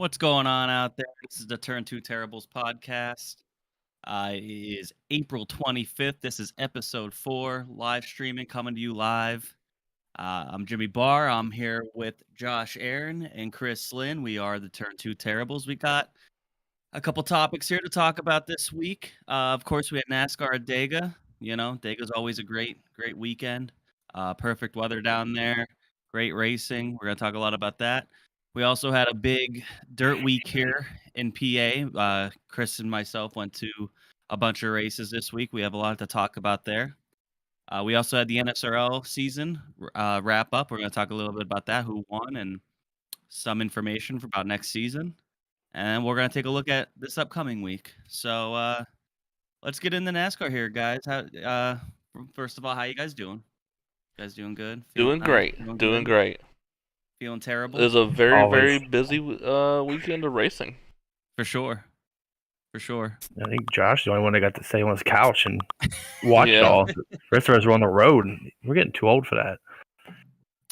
What's going on out there? This is the Turn Two Terribles podcast. It is April 25th. This is episode 4, live streaming, coming to you live. I'm Jimmy Barr. I'm here with Josh Aaron and Chris Lynn. We are the Turn Two Terribles. We got a couple topics here to talk about this week. Of course, we had NASCAR at Dega. Dega's always a great weekend. Perfect weather down there. Great racing. We're going to talk a lot about that. We also had a big dirt week here in PA. Chris and myself went to a bunch of races this week. We have a lot to talk about there. We also had the NSRL season wrap up. We're going to talk a little bit about that, who won, and some information about next season. And we're going to take a look at this upcoming week. So let's get into NASCAR here, guys. First of all, how you guys doing? You guys doing good? Doing great. Feeling Doing good? great. Feeling It terrible? was a very, Always. very busy weekend of racing. For sure. I think Josh is the only one that got to stay on his couch and watch it Yeah. all. The rest of us were on the road. And we're getting too old for that.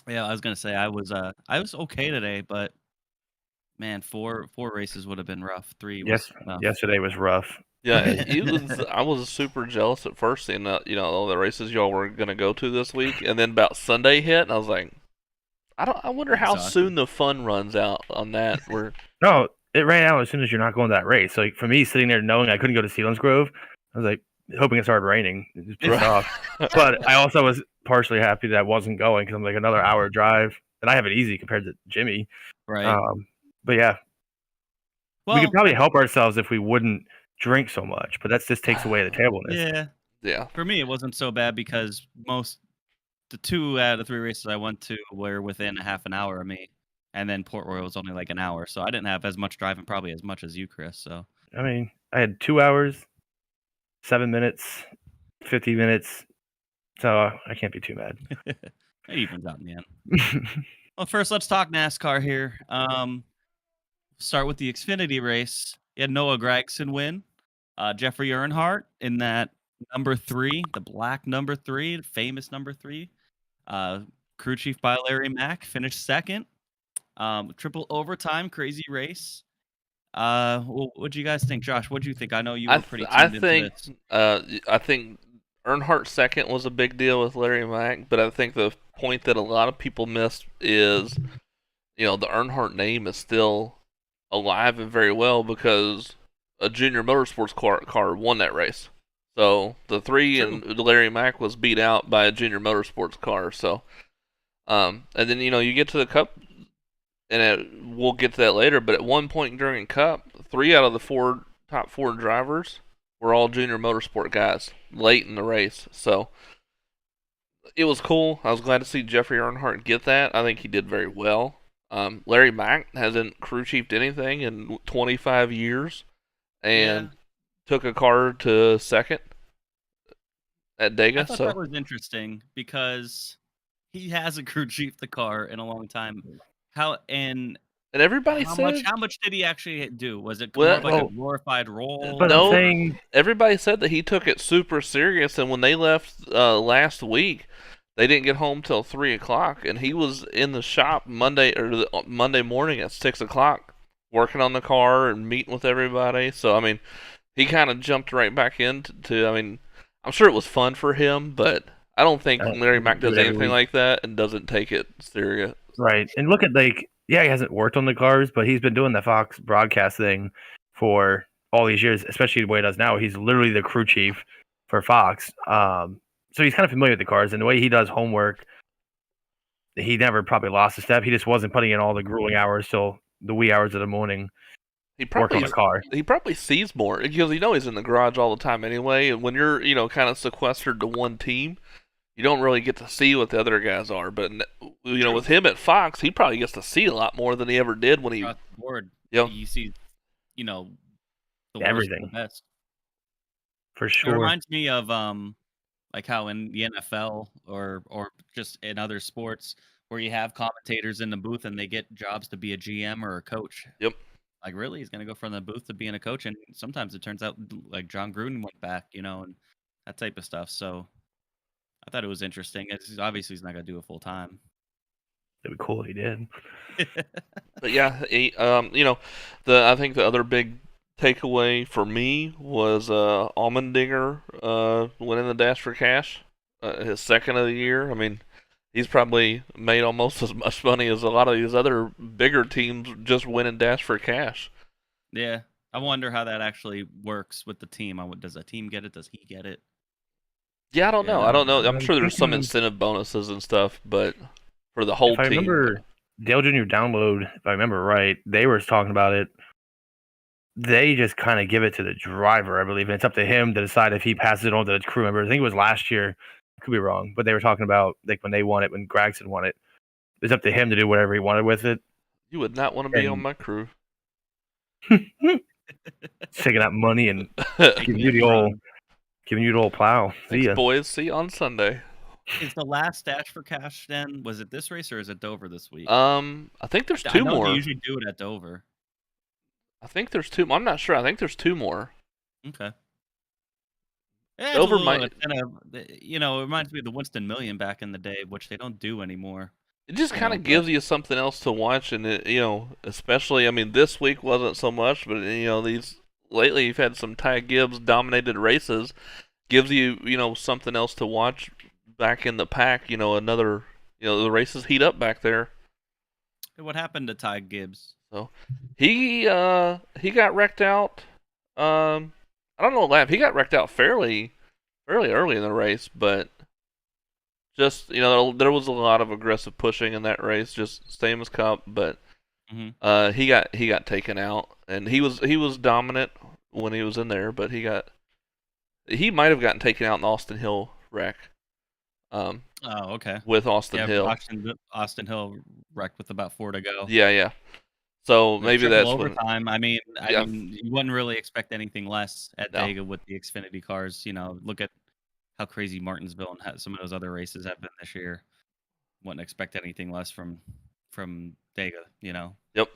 Yeah, I was gonna say I was okay today, but man, four races would have been rough. 3 was enough. Yesterday was rough. Yeah, I was super jealous at first seeing all the races y'all were gonna go to this week, and then about Sunday hit, and I was like, I wonder how Exhausted. soon the fun runs out on that. No, it ran out as soon as you're not going to that race. So for me, sitting there knowing I couldn't go to Selinsgrove, I was like hoping it started raining. It was pissed off. But I also was partially happy that I wasn't going because I'm like another hour drive, and I have it easy compared to Jimmy. Right. But yeah, we Well, could probably help ourselves if we wouldn't drink so much, but that just takes away the terribleness. Yeah. For me, it wasn't so bad because the 2 out of 3 races I went to were within a half an hour of me, and then Port Royal was only like an hour, so I didn't have as much driving, probably as much as you, Chris. So I mean, I had 2 hours, 7 minutes, 50 minutes, so I can't be too mad. it evens out in the end. Well, first, let's talk NASCAR here. Start with the Xfinity race. You had Noah Gragson win. Jeffrey Earnhardt in that number 3, the black number 3, famous number 3. Crew chief by Larry Mack finished second. Triple overtime, crazy race. What do you guys think, Josh? What do you think? I know you were pretty tuned into this. I think Earnhardt second was a big deal with Larry Mack, but I think the point that a lot of people missed is, the Earnhardt name is still alive and very well because a Junior Motorsports car won that race. So the 3 and Larry Mack was beat out by a Junior Motorsports car. So, and then you get to the Cup, and we'll get to that later. But at one point during Cup, 3 out of the top 4 drivers were all Junior Motorsport guys late in the race. So it was cool. I was glad to see Jeffrey Earnhardt get that. I think he did very well. Larry Mack hasn't crew chiefed anything in 25 years, and took a car to second at Dega. I thought that was interesting because he hasn't crew chiefed the car in a long time. And everybody said how much did he actually do? Was it more like a glorified role? But no, I'm saying, everybody said that he took it super serious, and when they left last week, they didn't get home till 3:00, and he was in the shop Monday morning at 6:00, working on the car and meeting with everybody. So I mean, he kind of jumped right back into. I mean, I'm sure it was fun for him, but I don't think Larry Mack does anything like that and doesn't take it serious. Right, and look at he hasn't worked on the cars, but he's been doing the Fox broadcast thing for all these years, especially the way he does now. He's literally the crew chief for Fox. So he's kind of familiar with the cars, and the way he does homework, he never probably lost a step. He just wasn't putting in all the grueling hours till the wee hours of the morning. He probably work on the car. He probably sees more because he's in the garage all the time anyway. And when you're kind of sequestered to one team, you don't really get to see what the other guys are. But with him at Fox, he probably gets to see a lot more than he ever did when he. You see, the everything. Worst, the best. For sure. It reminds me of like how in the NFL or just in other sports where you have commentators in the booth and they get jobs to be a GM or a coach. Yep. Like, really, he's going to go from the booth to being a coach, and sometimes it turns out like John Gruden went back, and that type of stuff. So I thought it was interesting. Obviously he's not going to do it full time. It'd be cool if he did. But yeah, I think the other big takeaway for me was Allmendinger winning the Dash for Cash, his second of the year. I mean, he's probably made almost as much money as a lot of these other bigger teams just winning Dash for Cash. Yeah, I wonder how that actually works with the team. Does a team get it? Does he get it? Yeah, I don't know. I don't know. I'm I'm sure there's some thinking- incentive bonuses and stuff, but for the whole If I team. remember Dale Jr. Download, if I remember right, they were talking about it. They just kind of give it to the driver, I believe, and it's up to him to decide if he passes it on to the crew member. I think it was last year. Could be wrong, but they were talking about like when they won it, when Gragson won it. It's up to him to do whatever he wanted with it. You would not want to be on And- my crew. Taking out money and Thanks, giving you the old plow. See ya. boys. See you on Sunday. Is the last Dash for Cash then? Was it this race or is it Dover this week? I think there's I two know more. They usually do it at Dover. I think there's two. I'm not sure. I think there's two more. Okay. Yeah, Dover it's a little might- it reminds me of the Winston Million back in the day, which they don't do anymore. It just Yeah, kind of but- gives you something else to watch, and especially, I mean, this week wasn't so much, but these lately you've had some Ty Gibbs dominated races, gives you something else to watch back in the pack. Another the races heat up back there. What happened to Ty Gibbs? He got wrecked out. I don't know what lap. He got wrecked out fairly early in the race, but just there was a lot of aggressive pushing in that race, just same as Cup, but Mhm. he got taken out, and he was dominant when he was in there, but he might have gotten taken out in the Austin Hill wreck. Oh, okay. With Austin Hill. Austin Hill wrecked with about 4 to go. Yeah. So maybe Triple that's when. overtime. I mean, Yeah. you wouldn't really expect anything less at No. Dega with the Xfinity cars. Look at how crazy Martinsville and some of those other races have been this year. Wouldn't expect anything less from Dega. Yep.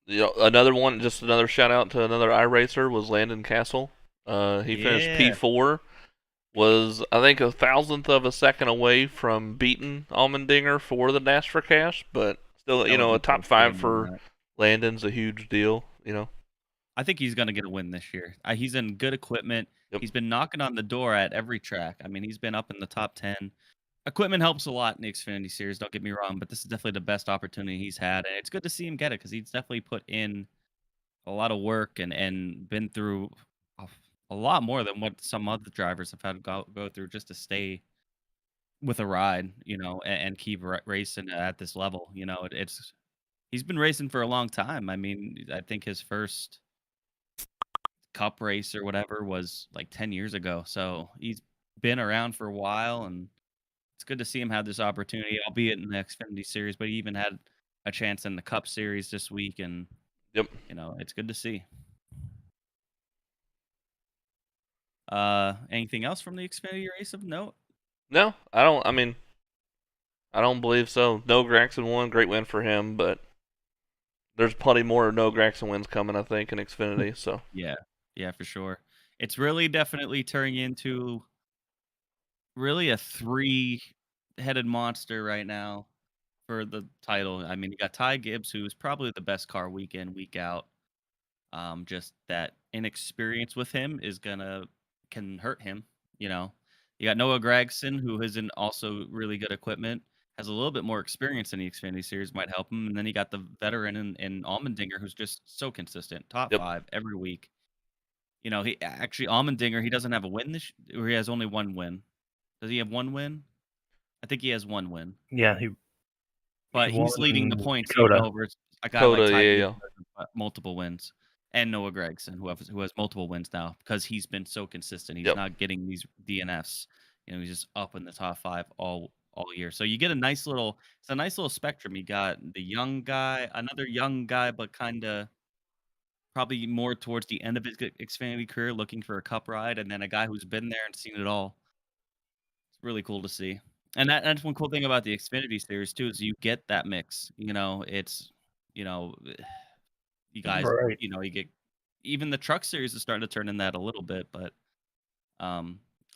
Another one, just another shout out to another iRacer was Landon Castle. He finished Yeah. P4. Was I think 1,000th of a second away from beating Allmendinger for the Dash for Cash, but still, That would a be top cool 5 him for on that. Landon's a huge deal. I think he's going to get a win this year. He's in good equipment. Yep. He's been knocking on the door at every track. I mean, he's been up in the top 10. Equipment helps a lot in the Xfinity Series, don't get me wrong, but this is definitely the best opportunity he's had. And it's good to see him get it because he's definitely put in a lot of work and been through a lot more than what some other drivers have had to go through just to stay with a ride, and keep racing at this level. He's been racing for a long time. I mean, I think his first Cup race or whatever was like 10 years ago. So he's been around for a while, and it's good to see him have this opportunity, albeit in the Xfinity Series, but he even had a chance in the Cup Series this week, and Yep. it's good to see. Anything else from the Xfinity race of note? No, I don't. I mean, I don't believe so. No Gragson won, great win for him, but there's plenty more No Gragson wins coming, I think, in Xfinity. So Yeah, for sure. It's really definitely turning into really a 3-headed monster right now for the title. I mean, you got Ty Gibbs, who's probably the best car week in, week out. Just that inexperience with him can hurt him. You got Noah Gragson, who is in also really good equipment, has a little bit more experience in the Xfinity Series, might help him. And then you got the veteran in Allmendinger, who's just so consistent, top Yep. 5 every week. He actually Allmendinger, he doesn't have a win or he has only one win. Does he have one win? I think he has one win, Yeah, but he's leading the won points Coda. even over a guy Coda, like Ty yeah, Gibbs who has multiple wins, and Noah Gragson, who has multiple wins now because he's been so consistent. He's Yep. not getting these DNFs. He's just up in the top 5 all year. So you get a nice little spectrum. You got the young guy, another young guy, but kind of probably more towards the end of his Xfinity career, looking for a Cup ride, and then a guy who's been there and seen it all. It's really cool to see. And that's one cool thing about the Xfinity Series too, is you get that mix. It's you guys, Right. you get even the Truck Series is starting to turn in that a little bit, but I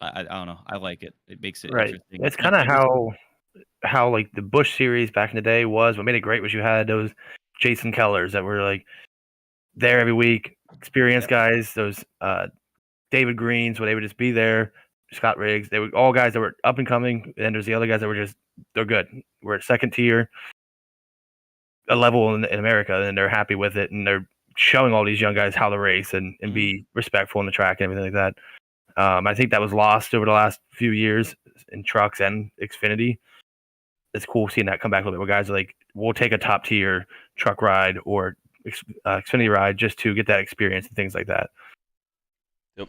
don't know. I like it. It makes it Right. interesting. It's kind of how how like the Busch series back in the day was. What made it great was you had those Jason Kellers that were like there every week, experienced guys. Those David Greens, where they would just be there. Scott Riggs, they were all guys that were up and coming. And there's the other guys that were they're good. We're at second tier, a level in America, and they're happy with it, and they're showing all these young guys how to race and be respectful in the track and everything like that. I think that was lost over the last few years in trucks and Xfinity. It's cool seeing that come back a little bit. Where guys are like, we'll take a top tier truck ride or Xfinity ride just to get that experience and things like that. Yep.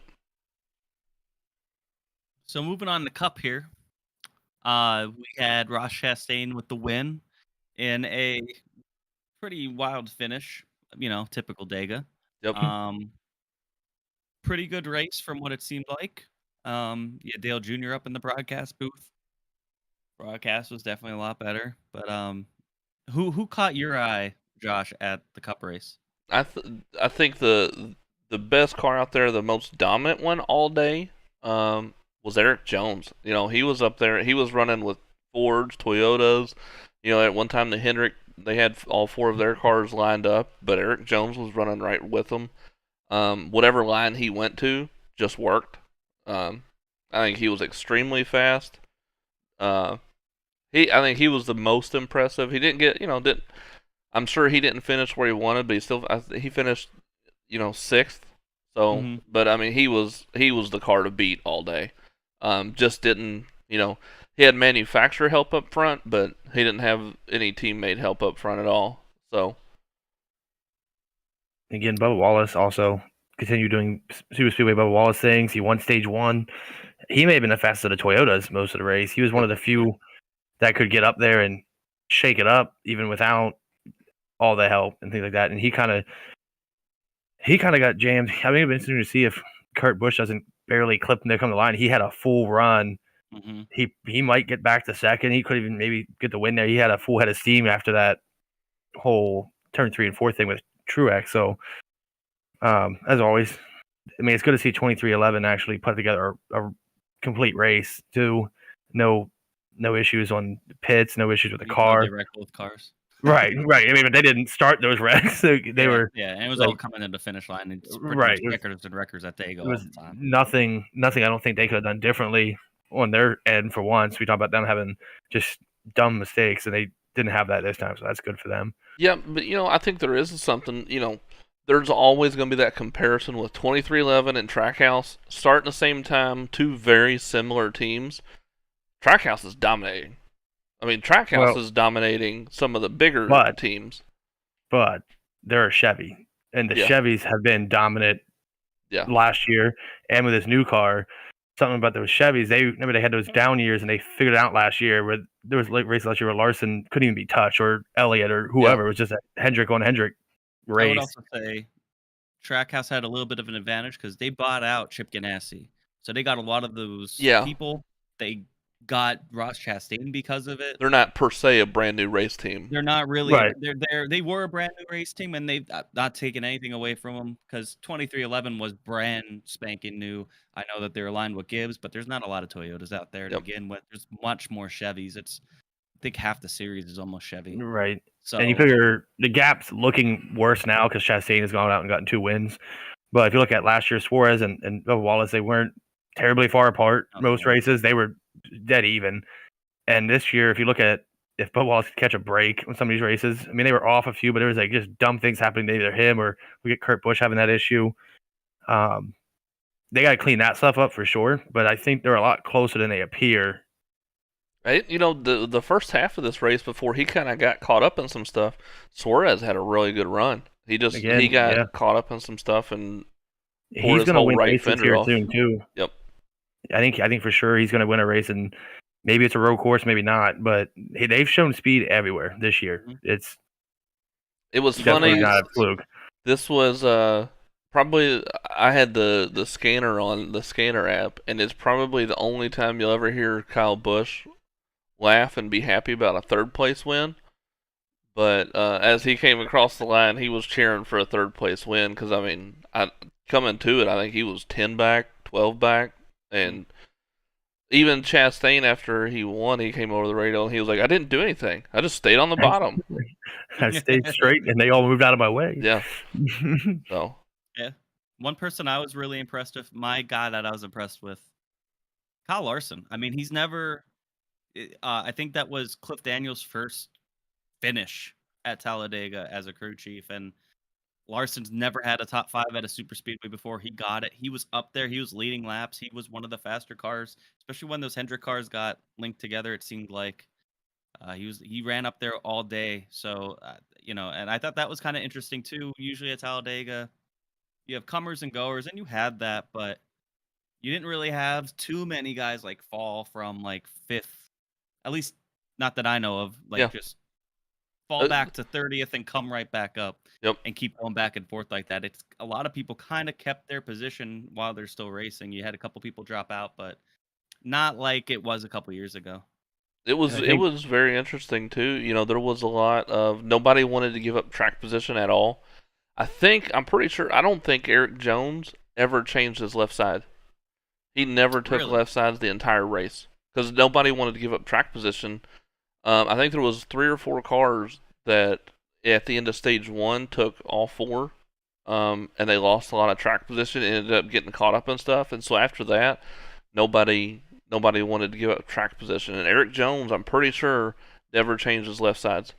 So moving on to Cup here, we had Ross Chastain with the win in a pretty wild finish. Typical Dega. Yep. Pretty good race from what it seemed like. Yeah, Dale Jr. up in the broadcast booth. Broadcast was definitely a lot better. But who caught your eye, Josh, at the Cup race? I think the best car out there, the most dominant one all day, was Eric Jones. He was up there. He was running with Fords, Toyotas. At one time they had all 4 of their cars lined up, but Eric Jones was running right with them. Whatever line he went to just worked. I think he was extremely fast. I think he was the most impressive. He didn't get, I'm sure he didn't finish where he wanted, but he finished, 6th. So, but I mean, he was the car to beat all day. Just didn't, he had manufacturer help up front, but he didn't have any teammate help up front at all. So, again, Bubba Wallace also continued doing Super Speedway Bubba Wallace things. He won stage 1. He may have been the fastest of the Toyotas most of the race. He was one of the few that could get up there and shake it up even without all the help and things like that. And he kind of got jammed. I mean, it'd be interesting to see if Kurt Busch doesn't barely clip him to come to the line. He had a full run. He might get back to second. He could even maybe get the win there. He had a full head of steam after that whole turn 3 and 4 thing with Truex. So, as always, I mean, it's good to see 23XI actually put together a complete race too. No issues on pits, no issues with the car. They wrecked both cars. Right. I mean, but they didn't start those wrecks. They were and it was all coming into the finish line. It's right. Records and records that they go all the time. Nothing. I don't think they could have done differently on their end. For once, we talk about them having just dumb mistakes, and they didn't have that this time, so that's good for them. Yeah, but I think there is something. There's always going to be that comparison with 23XI and Trackhouse starting the same time, 2 very similar teams. Trackhouse is dominating. I mean, Trackhouse is dominating some of the bigger teams. But they're a Chevy, and the Chevys have been dominant last year. And with this new car, something about those Chevys, they had those down years, and they figured it out last year where there was a race last year where Larson couldn't even be touched, or Elliott, or whoever. It was just a Hendrick on Hendrick race. I would also say Trackhouse had a little bit of an advantage because they bought out Chip Ganassi. So they got a lot of those people. They got Ross Chastain because of it. They're not per se a brand new race team. They're not really. Right. They were a brand new race team, and they've not taken anything away from them because 23XI was brand spanking new. I know that they're aligned with Gibbs, but there's not a lot of Toyotas out there to begin with. There's much more Chevys. I think half the series is almost Chevy. Right. So, and you figure the gap's looking worse now because Chastain has gone out and gotten 2 wins. But if you look at last year, Suarez and Bubba Wallace, they weren't terribly far apart. Most races, they were dead even. And this year, if you look at if Bubba Wallace could catch a break on some of these races, I mean, they were off a few, but there was like just dumb things happening to either him or we get Kurt Busch having that issue. They got to clean that stuff up for sure, but I think they're a lot closer than they appear. Right? The first half of this race, before he kind of got caught up in some stuff, Suarez had a really good run. He got caught up in some stuff and he's going to win races here soon too. Yep. I think for sure he's going to win a race, and maybe it's a road course, maybe not. But they've shown speed everywhere this year. It was funny. Not a fluke. This was probably I had the scanner on the scanner app, and it's probably the only time you'll ever hear Kyle Busch laugh and be happy about a 3rd place win. But as he came across the line, he was cheering for a 3rd place win because I mean, coming to it, I think he was 10 back, 12 back. And Even Chastain, after he won, he came over the radio and he was like, "I didn't do anything. I just stayed on the bottom." I stayed straight, and they all moved out of my way. Yeah. So Yeah. One person I was really impressed with, my guy that I was impressed with, Kyle Larson. I mean, he's never. I think that was Cliff Daniels' first finish at Talladega as a crew chief, and Larson's never had a top 5 at a super speedway before. He got it. He was up there. He was leading laps. He was one of the faster cars, especially when those Hendrick cars got linked together. It seemed like he ran up there all day. So and I thought that was kind of interesting too. Usually at Talladega, you have comers and goers, and you had that, but you didn't really have too many guys like fall from like 5th, at least not that I know of. Like Yeah. just fall back to 30th and come right back up. Yep. And keep going back and forth like that. It's a lot of people kind of kept their position while they're still racing. You had a couple people drop out, but not like it was a couple years ago. it was And I it think- was very interesting too. There was a lot of nobody wanted to give up track position at all. I'm pretty sure. I don't think Eric Jones ever changed his left side. He never took Really? left sides the entire race because nobody wanted to give up track position. I think there was 3 or 4 cars that at the end of stage 1 took all 4, and they lost a lot of track position and ended up getting caught up and stuff. And so after that, nobody wanted to give up track position. And Eric Jones, I'm pretty sure, never changed his left sides.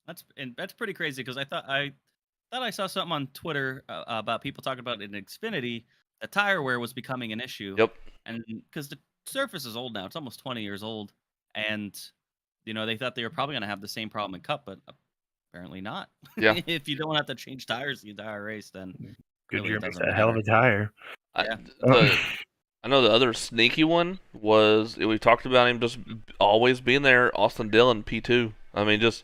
That's pretty crazy because I thought I saw something on Twitter about people talking about in Xfinity that tire wear was becoming an issue. Yep. And because the surface is old now, it's almost 20 years old, and they thought they were probably going to have the same problem in Cup, but apparently not. Yeah. If you don't have to change tires the entire race, then really Goodyear it makes doesn't a hell of a tire. Yeah. I know the other sneaky one was we talked about him just always being there. Austin Dillon, P2. I mean, just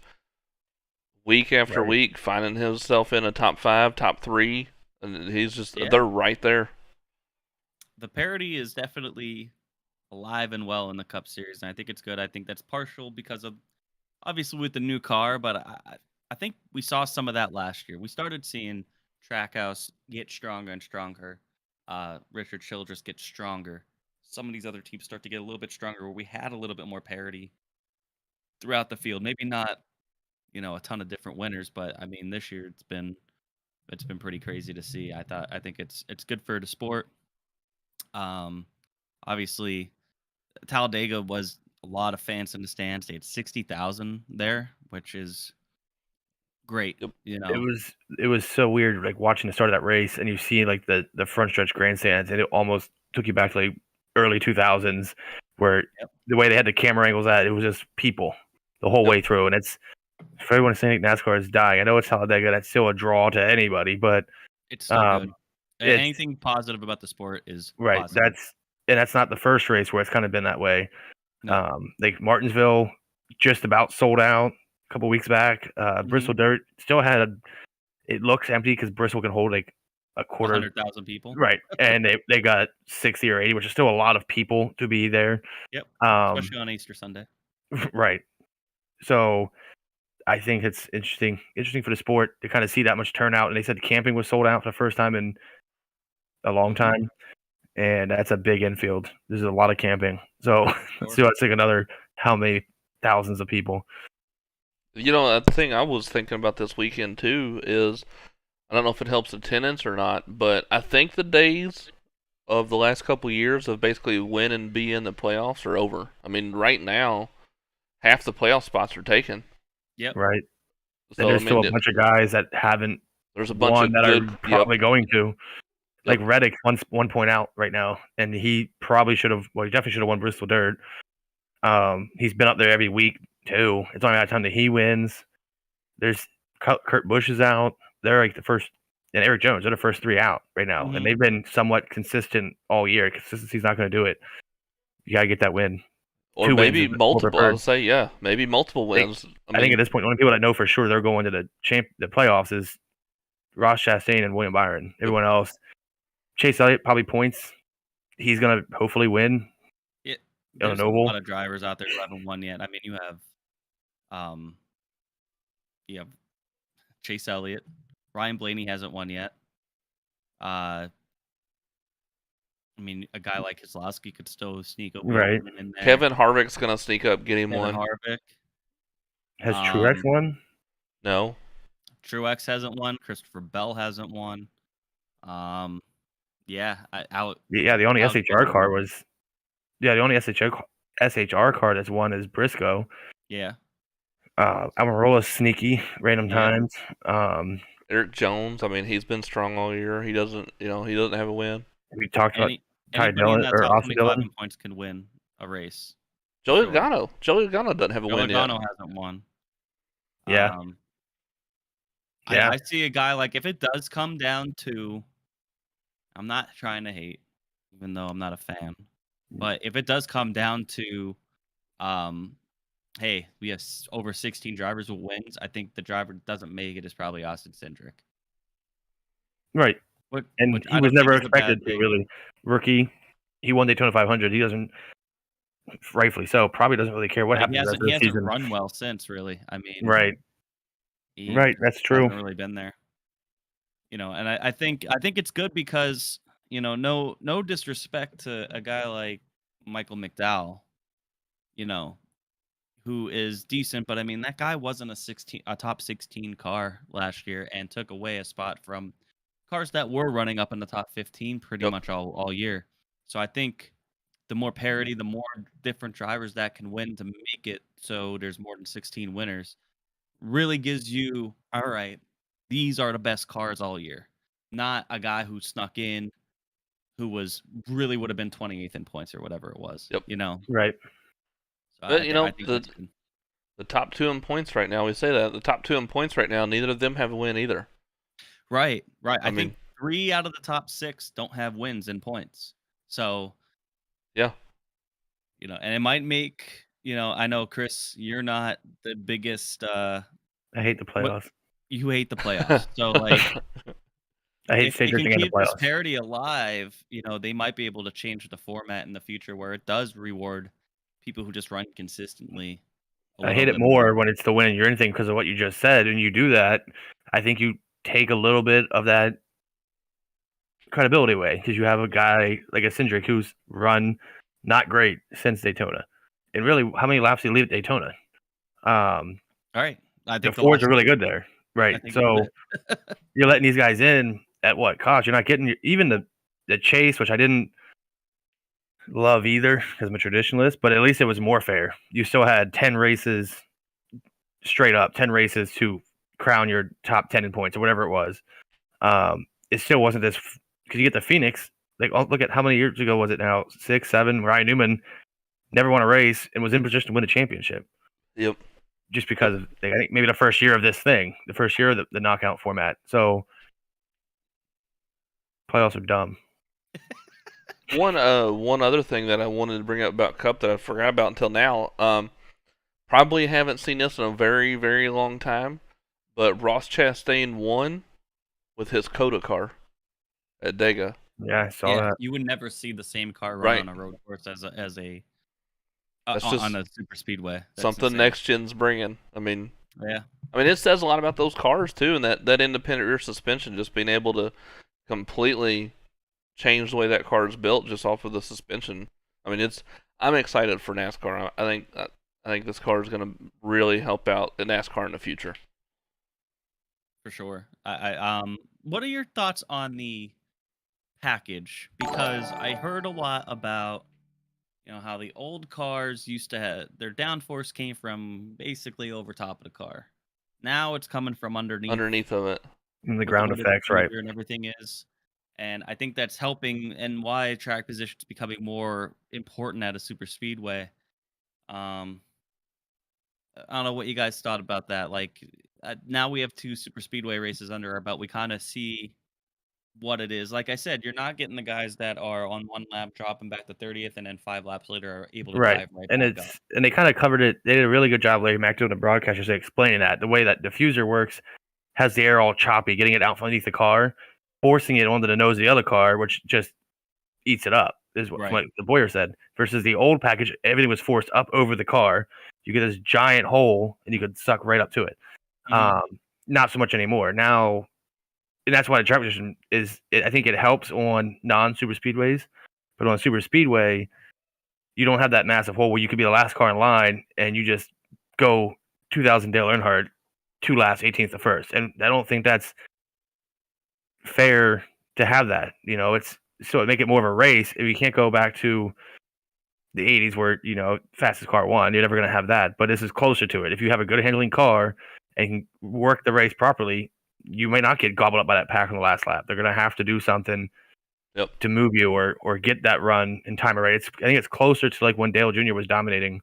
week after Right. week finding himself in a top 5, top 3, and he's just Yeah. they're right there. The parity is definitely alive and well in the Cup Series, and I think it's good. I think that's partial because of obviously with the new car, but I think we saw some of that last year. We started seeing Trackhouse get stronger and stronger. Richard Childress get stronger. Some of these other teams start to get a little bit stronger, where we had a little bit more parity throughout the field. Maybe not, a ton of different winners, but I mean, this year it's been pretty crazy to see. I think it's good for the sport. Obviously, Talladega was a lot of fans in the stands. They had 60,000 there, which is great. Yep. It was so weird, like watching the start of that race, and you see like the front stretch grandstands, and it almost took you back to like early 2000s, where the way they had the camera angles at it was just people the whole way through, and it's for everyone saying NASCAR is dying. I know it's Talladega, that's still a draw to anybody, but It's so good. it's- Anything positive about the sport is right, positive. that's not the first race where it's kind of been that way. No. Like Martinsville just about sold out a couple weeks back. Bristol Dirt still had it looks empty because Bristol can hold like a quarter 100,000 people. right, and they got 60 or 80, which is still a lot of people to be there. Yep. Um, Especially on Easter Sunday. right. So I think it's interesting for the sport to kind of see that much turnout. And they said camping was sold out for the first time in a long time, and that's a big infield. There's a lot of camping. So let's see what's like another how many thousands of people. The thing I was thinking about this weekend too is I don't know if it helps attendance or not, but I think the days of the last couple years of basically win and be in the playoffs are over. I mean, right now, half the playoff spots are taken. Yep. Right. So And there's I still mean, a bunch of guys that haven't there's a bunch won of that good. are probably going to. Like Yep. Reddick, one point out right now, and he probably should have. Well, he definitely should have won Bristol Dirt. He's been up there every week too. It's only that time that he wins. There's Kurt Busch is out. They're like the first, and Eric Jones. They're the first 3 out right now, Mhm. and they've been somewhat consistent all year. Consistency's not going to do it. You gotta get that win. Or 2 wins maybe is more multiple. I preferred. would say, yeah, maybe multiple wins. I think at this point, the only people that know for sure they're going to the playoffs is Ross Chastain and William Byron. Everyone else, Chase Elliott probably points. He's gonna hopefully win. There's a Noble. lot of drivers out there who haven't won yet. I mean, you have Chase Elliott. Ryan Blaney hasn't won yet. mean, a guy like Keselowski could still sneak a Right. win in there. Kevin Harvick's gonna sneak up, get him Kevin one. Harvick. Has Truex won? No. Truex hasn't won. Christopher Bell hasn't won. Yeah, The only Alex SHR car Bowman. was. Yeah, the only SHR car that's won is Briscoe. Yeah. Almirola's sneaky, random Yeah. times. Eric Jones, I mean, he's been strong all year. He doesn't have a win. We talked about Ty Anybody in Dillon that or top Austin 25 Dillon. in points can win a race. Joey Sure. Logano. Joey Logano doesn't have a Joe win yet. Logano hasn't won. Yeah. Yeah. I see a guy like if it does come down to, I'm not trying to hate, even though I'm not a fan, but if it does come down to, hey, we have over 16 drivers with wins, I think the driver that doesn't make it is probably Austin Cindric. Right. And Which he I was don't think never is a bad expected to thing. really. Rookie. He won Daytona 500. He doesn't, rightfully so, probably doesn't really care what Like, happens he the rest of the hasn't season. run well since, really. I mean, Right. he Right. That's true. hasn't really been there. And I think it's good because, no disrespect to a guy like Michael McDowell, who is decent, but I mean that guy wasn't a top 16 car last year and took away a spot from cars that were running up in the top 15 pretty Yep. much all year. So I think the more parity, the more different drivers that can win to make it so there's more than 16 winners really gives you, all right, these are the best cars all year. Not a guy who snuck in who really would have been 28th in points or whatever it was. Yep. Right. So But, I think that's good. The top two in points right now, we say that. The top two in points right now, neither of them have a win either. Right. I mean- think 3 out of the top 6 don't have wins in points. So, Yeah. And it might make, I know, Chris, you're not the biggest, I hate the playoffs. you hate the playoffs. So, like, I hate if they stage racing can in the keep this playoffs. parity alive, they might be able to change the format in the future where it does reward people who just run consistently. I hate it more when it's the win you're anything because of what you just said. And you do that, I think you take a little bit of that credibility away because you have a guy like a Cindric who's run not great since Daytona. And really, how many laps did he leave at Daytona? All right. I The think Fords are really good there. I Right. think So you're letting these guys in at what cost? You're not getting even the chase, which I didn't love either because I'm a traditionalist, but at least it was more fair. You still had 10 races straight up, 10 races to crown your top 10 in points or whatever it was. It still wasn't this because you get the Phoenix. Like, look at how many years ago was it now? 6, 7. Ryan Newman never won a race and was in position to win a championship. Yep. Just because of, I think maybe the first year of this thing, the first year of the knockout format. So playoffs are dumb. One other thing that I wanted to bring up about Cup that I forgot about until now. Probably haven't seen this in a very, very long time, but Ross Chastain won with his Coda car at Dega. Yeah, I saw that. You would never see the same car run Right. on a road course as That's just on a super speedway. That's Something insane. next gen's bringing. I mean, Yeah. it says a lot about those cars too, and that independent rear suspension, just being able to completely change the way that car is built just off of the suspension. I'm excited for NASCAR. I think this car is going to really help out the NASCAR in the future. For sure. What are your thoughts on the package? Because I heard a lot about, how the old cars used to have their downforce came from basically over top of the car. Now it's coming from underneath of it. And the with ground way the effects, right? diffuser and everything is. And I think that's helping and why track position is becoming more important at a super speedway. I don't know what you guys thought about that. Like, now we have 2 super speedway races under our belt. We kind of see what it is. Like I said, you're not getting the guys that are on 1 lap dropping back to 30th and then 5 laps later are able to Right. drive right And back up. and they kind of covered it. They did a really good job, Larry Mack, doing the broadcast, just explaining that the way that diffuser works has the air all choppy, getting it out from underneath the car, forcing it onto the nose of the other car, which just eats it up, is what, Right. what the Boyer said. Versus the old package, everything was forced up over the car. You get this giant hole, and you could suck right up to it. Mhm. Not so much anymore. Now, and that's why the track position is, I think it helps on non-super speedways, But on a super speedway, you don't have that massive hole where you could be the last car in line and you just go 2000 Dale Earnhardt, 2 laps, 18th to first. And I don't think that's fair to have that. It's so it make it more of a race. If you can't go back to the 80s where, fastest car won, you're never going to have that. But this is closer to it. If you have a good handling car and can work the race properly, you may not get gobbled up by that pack on the last lap. They're going to have to do something to move you or get that run in time. Right? I think it's closer to like when Dale Jr. was dominating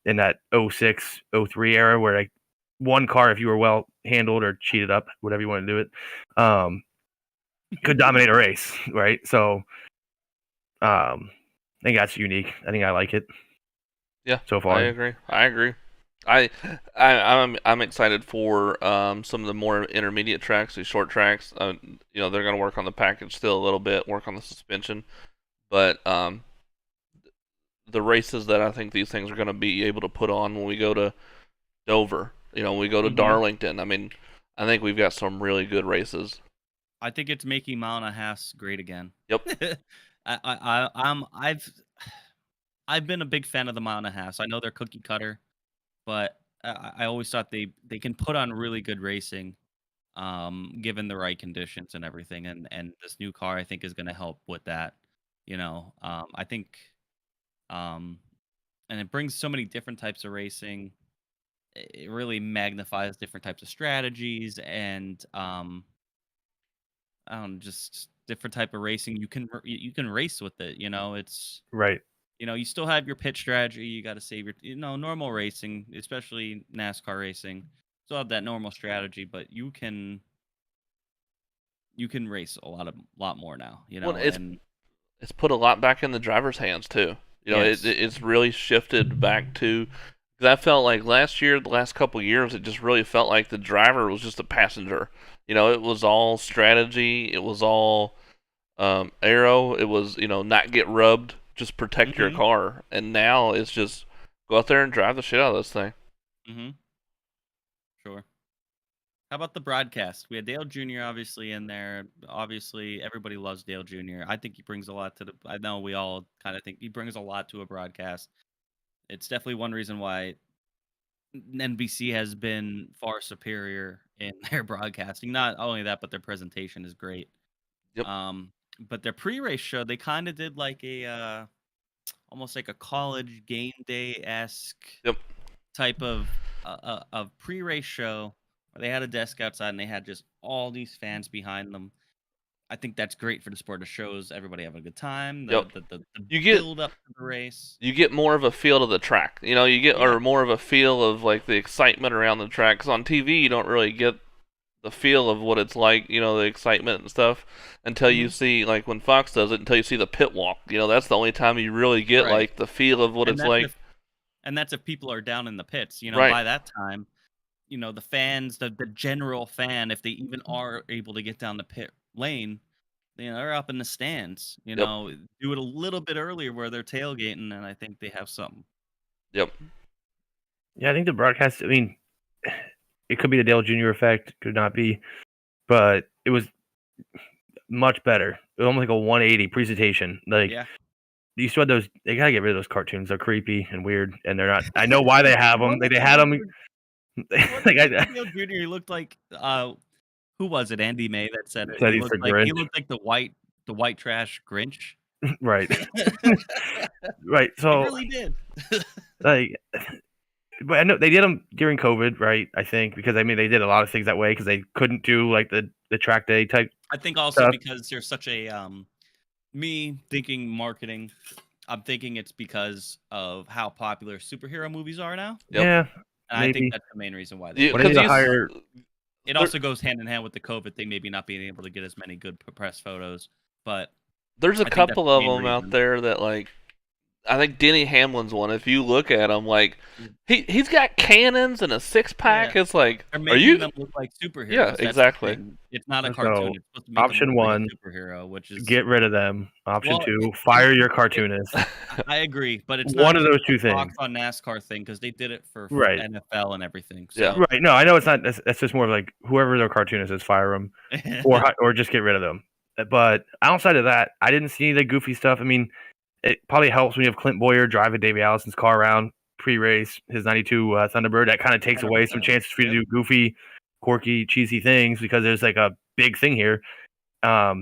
in that 06, 03 era where like one car, if you were well handled or cheated up, whatever you want to do it, could dominate a race, right? So I think that's unique. I think I like it. Yeah, so far. I agree. I'm excited for some of the more intermediate tracks, these short tracks. They're going to work on the package still a little bit, work on the suspension, but the races that I think these things are going to be able to put on when we go to Dover, when we go to Darlington. I mean, I think we've got some really good races. I think it's making Mile and a Half great again. Yep. I've been a big fan of the Mile and a Half. I know they're cookie cutter, but I always thought they can put on really good racing, given the right conditions and everything. And this new car, I think, is going to help with that. I think, and it brings so many different types of racing. It really magnifies different types of strategies and just different type of racing. You can race with it. It's right. You still have your pit strategy. You got to save your, normal racing, especially NASCAR racing. Still have that normal strategy, but you can race a lot more now. Well, it's put a lot back in the driver's hands too. Yes. It's really shifted back to. Because I felt like the last couple of years, it just really felt like the driver was just a passenger. It was all strategy. It was all aero. It was not get rubbed. Just protect your car. And now it's just go out there and drive the shit out of this thing. Sure. How about the broadcast? We had Dale Jr. obviously in there. Obviously, everybody loves Dale Jr. I think he brings a lot to I know we all kind of think he brings a lot to a broadcast. It's definitely one reason why NBC has been far superior in their broadcasting. Not only that, but their presentation is great. Yep. But their pre-race show, they kind of did like a almost like a college game day-esque type of pre-race show where they had a desk outside and they had just all these fans behind them. I think that's great for the sport. It shows everybody having a good time. The build up to the race. You get more of a feel of the track. You get or more of a feel of like the excitement around the track. Because on TV, you don't really get the feel of what it's like. The excitement and stuff until you see like when Fox does it. Until you see the pit walk. That's the only time you really get like the feel of what it's like. And that's if people are down in the pits. Right. By that time, the fans, the general fan, if they even are able to get down the pit lane, they're up in the stands. Do it a little bit earlier where they're tailgating, and I think they have something. Yep. Yeah, I think the broadcast. I mean, it could be the Dale Jr. effect, could not be, but it was much better. It was almost like a 180 presentation. Like, you still had those. They gotta get rid of those cartoons. They're creepy and weird, and they're not. I know why they have them. Like they had them. Dale Jr. He looked like who was it? Andy May that said it. He looked like the white trash Grinch. Right. Right. So he really did. But I know they did them during COVID, right? I think because they did a lot of things that way because they couldn't do like the track day type. I think also because there's such a me thinking marketing. I'm thinking it's because of how popular superhero movies are now. Yep. Yeah. And I think that's the main reason why they it also goes hand in hand with the COVID thing, maybe not being able to get as many good press photos. But there's a couple of them out there that like I think Denny Hamlin's one. If you look at him, like he's got cannons and a 6-pack. It's like, are you them look like superheroes? Yeah, exactly. It's not a cartoon. It's supposed to make option one, superhero, which is get rid of them. Option two, fire your cartoonist. I agree, but it's one of those two things. Fox on NASCAR thing because they did it for NFL and everything. So. Yeah, right. No, I know it's not. That's just more like whoever their cartoonist is, fire them, or just get rid of them. But outside of that, I didn't see any of the goofy stuff. I mean, it probably helps when you have Clint Boyer driving Davey Allison's car around pre-race, his 92 Thunderbird. That kind of takes away some 100%. chances for you to Yep. do goofy, quirky, cheesy things because there's like a big thing here. I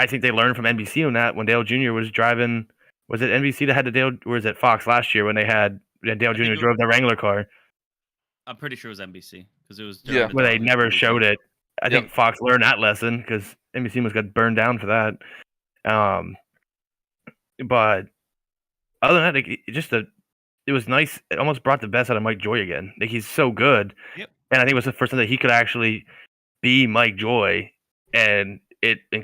think they learned from NBC on that when Dale Jr. was driving. Was it NBC that had the Dale, or was it Fox last year when they had Dale think Jr. it drove the Wrangler car? I'm pretty sure it was NBC because it was Yeah. during the Where they television never movie. showed it. I Yep. think Fox learned that lesson because NBC must got burned down for that. But other than that, like, it was nice. It almost brought the best out of Mike Joy again. Like he's so good, Yep. and I think it was the first time that he could actually be Mike Joy. And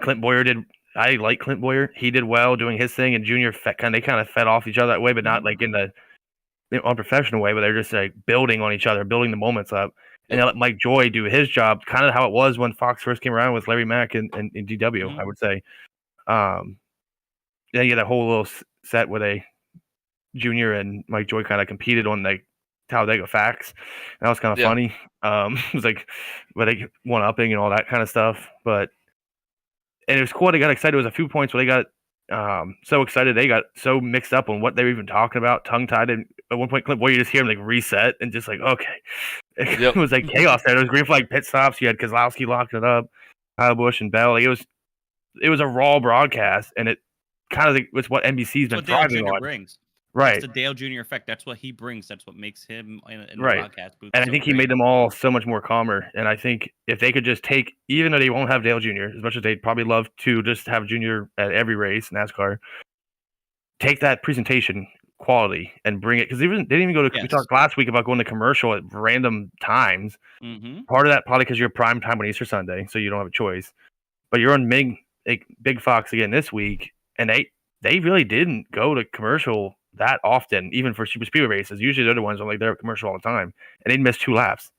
Clint Boyer did. I like Clint Boyer. He did well doing his thing, and Junior they kind of fed off each other that way, but not like in the unprofessional way. But they're just like building on each other, building the moments up. And they let Mike Joy do his job, kind of how it was when Fox first came around with Larry Mack and DW, I would say. Yeah, you had that whole little set where they Junior and Mike Joy kind of competed on the Talladega facts. That was kind of funny. It was like where they one upping and all that kind of stuff. And it was cool. They got excited. There was a few points where they got so excited. They got so mixed up on what they were even talking about, tongue tied. And at one point, Clint Boyer, you just hear him like reset and just like, okay. It was like chaos there. There was green flag pit stops. You had Keselowski locking it up, Kyle Busch and Bell. Like, it was a raw broadcast, and it kind of was what NBC's been thriving on. Brings. Right. It's the Dale Jr. effect. That's what he brings. That's what makes him in the right. broadcast booth. And I think he made them all so much more calmer. And I think if they could just take, even though they won't have Dale Jr., as much as they'd probably love to just have Jr. at every race, NASCAR, take that presentation quality and bring it. Because they didn't even go to, we talked last week about going to commercial at random times. Mm-hmm. Part of that probably because you're prime time on Easter Sunday, so you don't have a choice. But you're on Big Fox again this week, and they really didn't go to commercial that often, even for super speedway races. Usually the other ones are like they're at commercial all the time, and they'd miss 2 laps.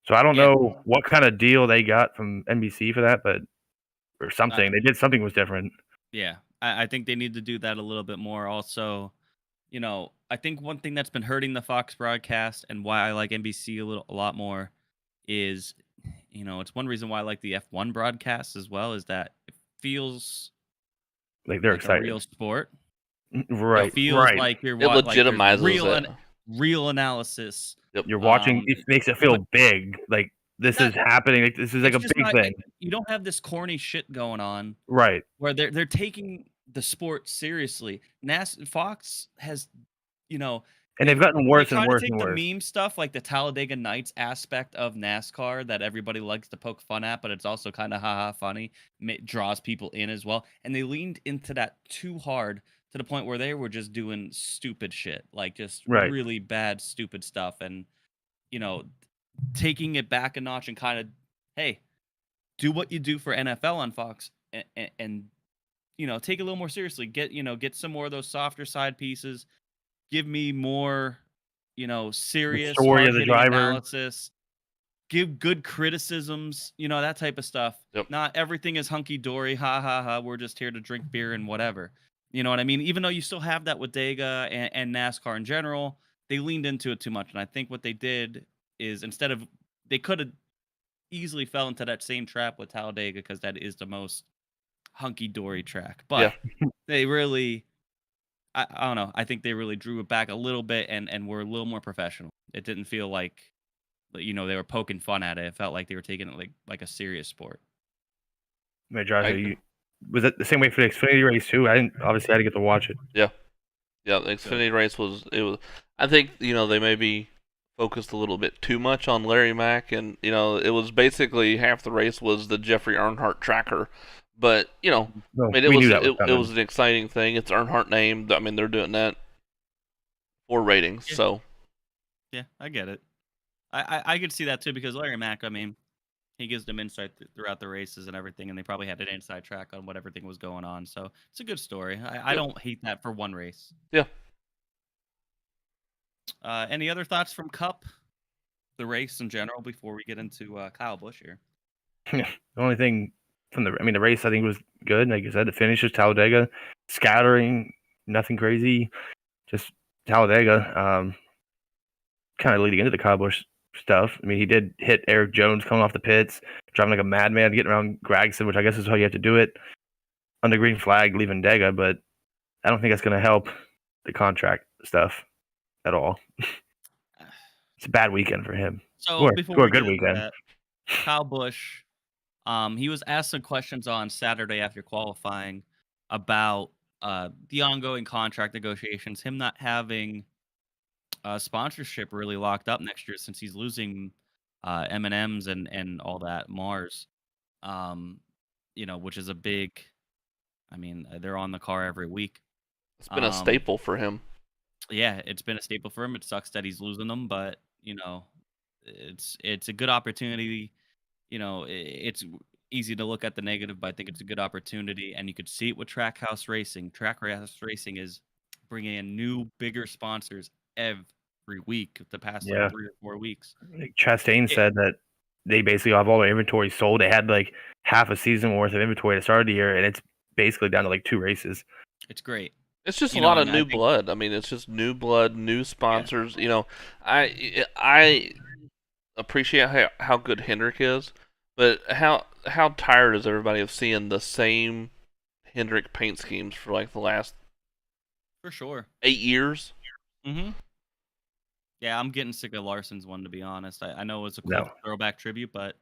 So I don't know what kind of deal they got from NBC for that, or something. They did something was different. Yeah, I think they need to do that a little bit more. Also, I think one thing that's been hurting the Fox broadcast and why I like NBC a lot more is, it's one reason why I like the F1 broadcast as well, is that it feels like they're like excited. A real sport. Right. It feels like you're it legitimizes it. Real analysis. Yep. You're watching. It makes it feel big. Like this is happening. Like, this is like a big thing. You don't have this corny shit going on. Right. Where they're taking the sport seriously. Fox has, and they've gotten worse and worse to take and worse. The meme stuff, like the Talladega Nights aspect of NASCAR that everybody likes to poke fun at, but it's also kind of haha funny. It draws people in as well. And they leaned into that too hard to the point where they were just doing stupid shit, like just really bad, stupid stuff. And, taking it back a notch and kind of, hey, do what you do for NFL on Fox and take it a little more seriously. Get some more of those softer side pieces. Give me more, serious story of the driver analysis. Give good criticisms, that type of stuff. Yep. Not everything is hunky dory. Ha ha ha. We're just here to drink beer and whatever. You know what I mean? Even though you still have that with Dega and NASCAR in general, they leaned into it too much. And I think what they did is they could have easily fell into that same trap with Talladega because that is the most hunky dory track. But they really, I don't know. I think they really drew it back a little bit and were a little more professional. It didn't feel like, they were poking fun at it. It felt like they were taking it like a serious sport. Was it the same way for the Xfinity race too? I had to get to watch it. Yeah, the Xfinity race was. I think they maybe focused a little bit too much on Larry Mack, and it was basically half the race was the Jeffrey Earnhardt tracker. But it was an exciting thing. It's Earnhardt name. I mean, they're doing that for ratings. Yeah. So yeah, I get it. I could see that too because Larry Mack. I mean, he gives them insight throughout the races and everything, and they probably had an inside track on what everything was going on. So it's a good story. I don't hate that for one race. Yeah. Any other thoughts from Cup, the race in general, before we get into Kyle Busch here? The only thing from the race I think was good. Like I said, the finish was Talladega, scattering, nothing crazy, just Talladega. Kind of leading into the Kyle Busch stuff. I mean, he did hit Eric Jones coming off the pits. driving like a madman, getting around Gragson, which I guess is how you have to do it on the green flag, leaving Dega. But I don't think that's going to help the contract stuff at all. It's a bad weekend for him. So Or before a we good get into weekend. that, Kyle Busch, he was asked some questions on Saturday after qualifying about the ongoing contract negotiations, him not having sponsorship really locked up next year since he's losing M&Ms and all that Mars, which is a big. I mean, they're on the car every week. It's been a staple for him. Yeah, it's been a staple for him. It sucks that he's losing them, but it's a good opportunity. It's easy to look at the negative, but I think it's a good opportunity, and you could see it with Trackhouse Racing. Trackhouse Racing is bringing in new, bigger sponsors every week. The past 3 or 4 weeks. Like Chastain said that they basically have all their inventory sold. They had like half a season worth of inventory at the start of the year, and it's basically down to like 2 races. It's great. It's just a lot of new blood. I mean, it's just new blood, new sponsors. Yeah. I appreciate how good Hendrick is, but how tired is everybody of seeing the same Hendrick paint schemes for like the last for sure 8 years? Mm-hmm. Yeah, I'm getting sick of Larson's one, to be honest. I know it's a cool throwback tribute, but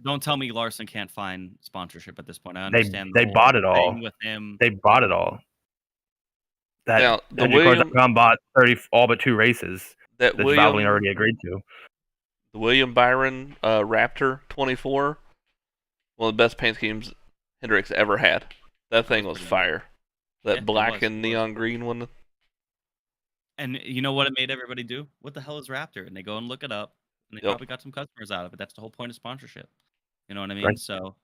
don't tell me Larson can't find sponsorship at this point. I understand they bought it all with him. They bought it all. That William bought 30 all but 2 races that Valvoline already agreed to. The William Byron Raptor 24, one of the best paint schemes Hendrick's ever had. That thing was fire. That black and neon green one. And you know what it made everybody do? What the hell is Raptor? And they go and look it up, and they probably got some customers out of it. That's the whole point of sponsorship. You know what I mean? Right. So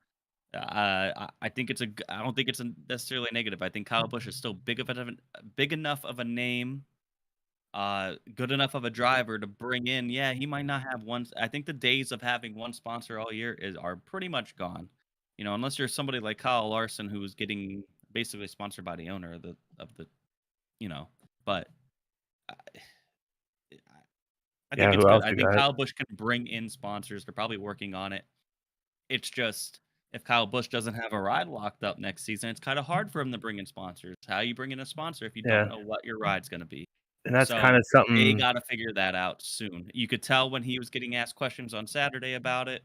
I think I don't think it's necessarily negative. I think Kyle Busch is still big enough of a name, good enough of a driver to bring in. Yeah, he might not have one. I think the days of having one sponsor all year are pretty much gone. Unless you're somebody like Kyle Larson, who's getting basically sponsored by the owner of the but. I think it's good. I think Kyle Busch can bring in sponsors. They're probably working on it. It's just if Kyle Busch doesn't have a ride locked up next season, it's kind of hard for him to bring in sponsors. How you bring in a sponsor if you don't know what your ride's going to be? And that's kind of something they got to figure that out soon. You could tell when he was getting asked questions on Saturday about it.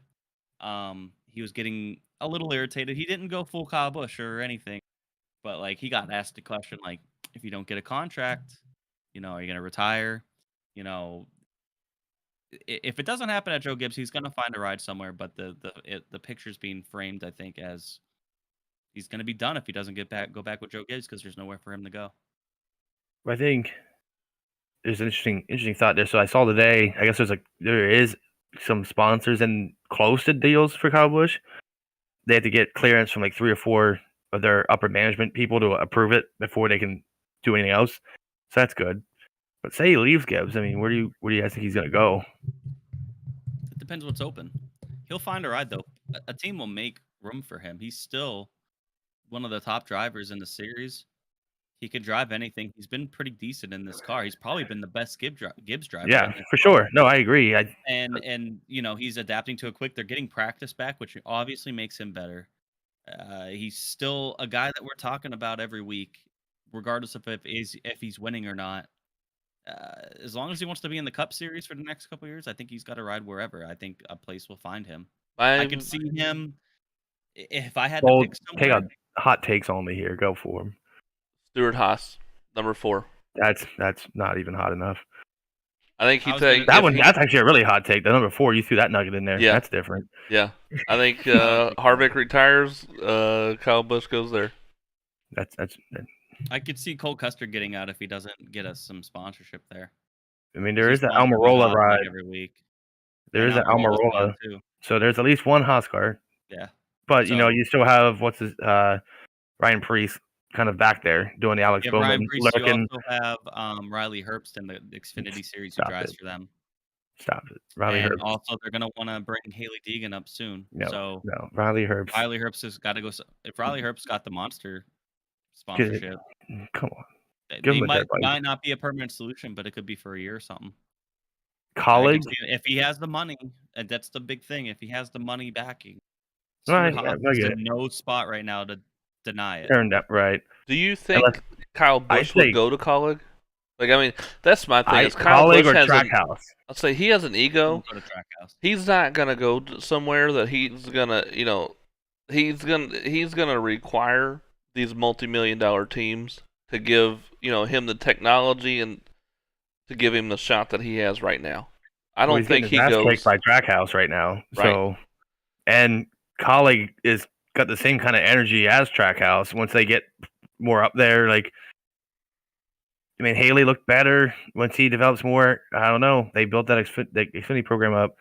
He was getting a little irritated. He didn't go full Kyle Busch or anything, but like he got asked a question like, if you don't get a contract, are you going to retire? If it doesn't happen at Joe Gibbs, he's going to find a ride somewhere. But the picture's being framed, I think, as he's going to be done if he doesn't go back with Joe Gibbs because there's nowhere for him to go. I think there's an interesting thought there. So I saw today, I guess there is some sponsors and close to deals for Kyle Busch. They have to get clearance from like 3 or 4 of their upper management people to approve it before they can do anything else. So that's good. But say he leaves Gibbs, I mean, where do you guys think he's going to go? It depends what's open. He'll find a ride, though. A team will make room for him. He's still one of the top drivers in the series. He could drive anything. He's been pretty decent in this car. He's probably been the best Gibbs driver. Yeah, for sure. No, I agree. And he's adapting to it quick. They're getting practice back, which obviously makes him better. He's still a guy that we're talking about every week, regardless of if he's winning or not. As long as he wants to be in the Cup Series for the next couple of years, I think he's got to ride wherever. I think a place will find him. I could see him if I had to pick somewhere. Take on hot takes on me here. Go for him. Stewart-Haas, number 4. That's not even hot enough. I think that's actually a really hot take. The number 4, you threw that nugget in there. Yeah, that's different. Yeah, I think Harvick retires. Kyle Busch goes there. That's. I could see Cole Custer getting out if he doesn't get us some sponsorship there. I mean, there is the Almirola ride every week. There is an Almirola, so there's at least one Haas car. Yeah, but you still have Ryan Preece kind of back there doing the Alex Bowman. Ryan Preece, you also have Riley Herbst in the Xfinity Series who drives for them. Stop it, Riley Herbst. Also, they're gonna want to bring Haley Deegan up soon. No, Riley Herbst. Riley Herbst has got to go. If Riley Herbst got the Monster sponsorship, come on. They might not be a permanent solution, but it could be for a year or something. Colleague, if he has the money, and that's the big thing. If he has the money backing, right? Stuart Yeah, Haas I is get in it. no spot right now to deny it. Turned out right. Do you Unless think Kyle Busch would think- go to Colleague? Like, I mean, that's my thing. Is Kyle Colleague Busch or has an, Trackhouse? I'll say he has an ego. Go to Trackhouse. He's not gonna go somewhere that he's gonna, he's gonna require these multi-million-dollar teams to give, him the technology and to give him the shot that he has right now. I don't he's think he getting his ass goes. kicked by Trackhouse right now. Right. So, and Colleague is got the same kind of energy as Trackhouse. Once they get more up there, like, I mean, Haley looked better once he develops more. I don't know. They built that Xfinity program up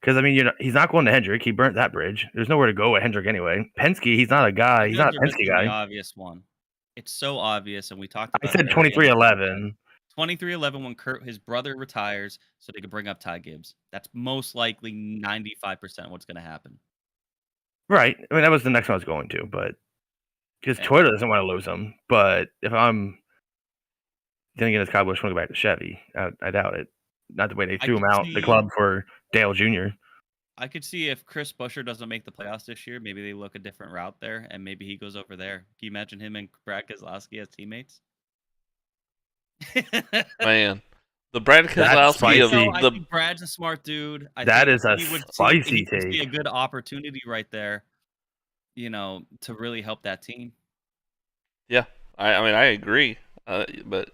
because, I mean, he's not going to Hendrick. He burnt that bridge. There's nowhere to go at Hendrick anyway. Penske, he's not a guy. He's not a Penske The guy. obvious one. It's so obvious, and we talked about. I said 23-11. 23-11 when his brother retires, so they could bring up Ty Gibbs. That's most likely 95% what's going to happen. Right. I mean, that was the next one I was going to, but because Toyota doesn't want to lose him. But if I'm then again, as Kyle Busch want to go back to Chevy, I doubt it. Not the way they threw him out the club for Dale Jr. I could see if Chris Buescher doesn't make the playoffs this year, maybe they look a different route there, and maybe he goes over there. Can you imagine him and Brad Keselowski as teammates? Man, the Brad Keselowski of I the think Brad's a smart dude. That is a spicy take. take. A good opportunity right there, to really help that team. Yeah, I mean, I agree, but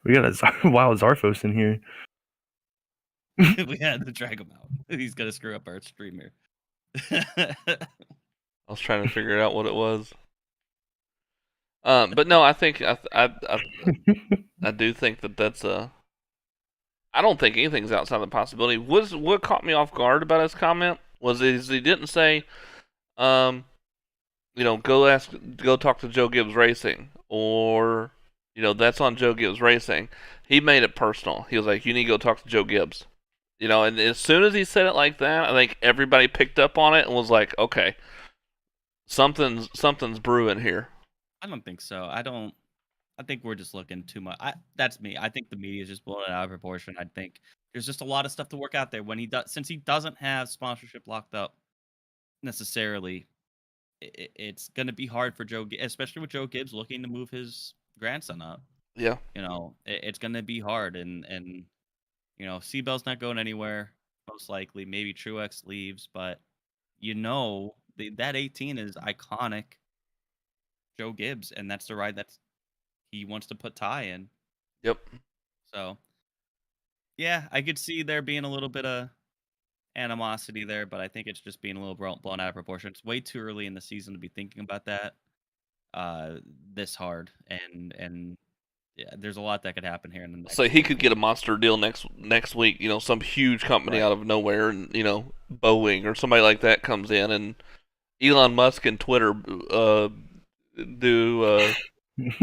we got a wild Zarfos in here. We had to drag him out. He's gonna screw up our streamer. I was trying to figure out what it was. But no, I think I do think that's a. I don't think anything's outside the possibility. What caught me off guard about his comment was he didn't say, go talk to Joe Gibbs Racing, or that's on Joe Gibbs Racing. He made it personal. He was like, you need to go talk to Joe Gibbs. And as soon as he said it like that, I think everybody picked up on it and was like, okay, something's brewing here. I don't think so. I think we're just looking too much. That's me. I think the media is just blowing it out of proportion. I think there's just a lot of stuff to work out there since he doesn't have sponsorship locked up necessarily. It's going to be hard for Joe, especially with Joe Gibbs looking to move his grandson up. Yeah. It's going to be hard, and Seabell's not going anywhere most likely. Maybe Truex leaves, but that 18 is iconic. Joe Gibbs, and that's the ride that he wants to put Ty in. Yep. So, yeah, I could see there being a little bit of animosity there, but I think it's just being a little blown out of proportion. It's way too early in the season to be thinking about that this hard, and yeah, there's a lot that could happen here in the next. So he could get a monster deal next week. Some huge company out of nowhere, and Boeing or somebody like that comes in, and Elon Musk and Twitter do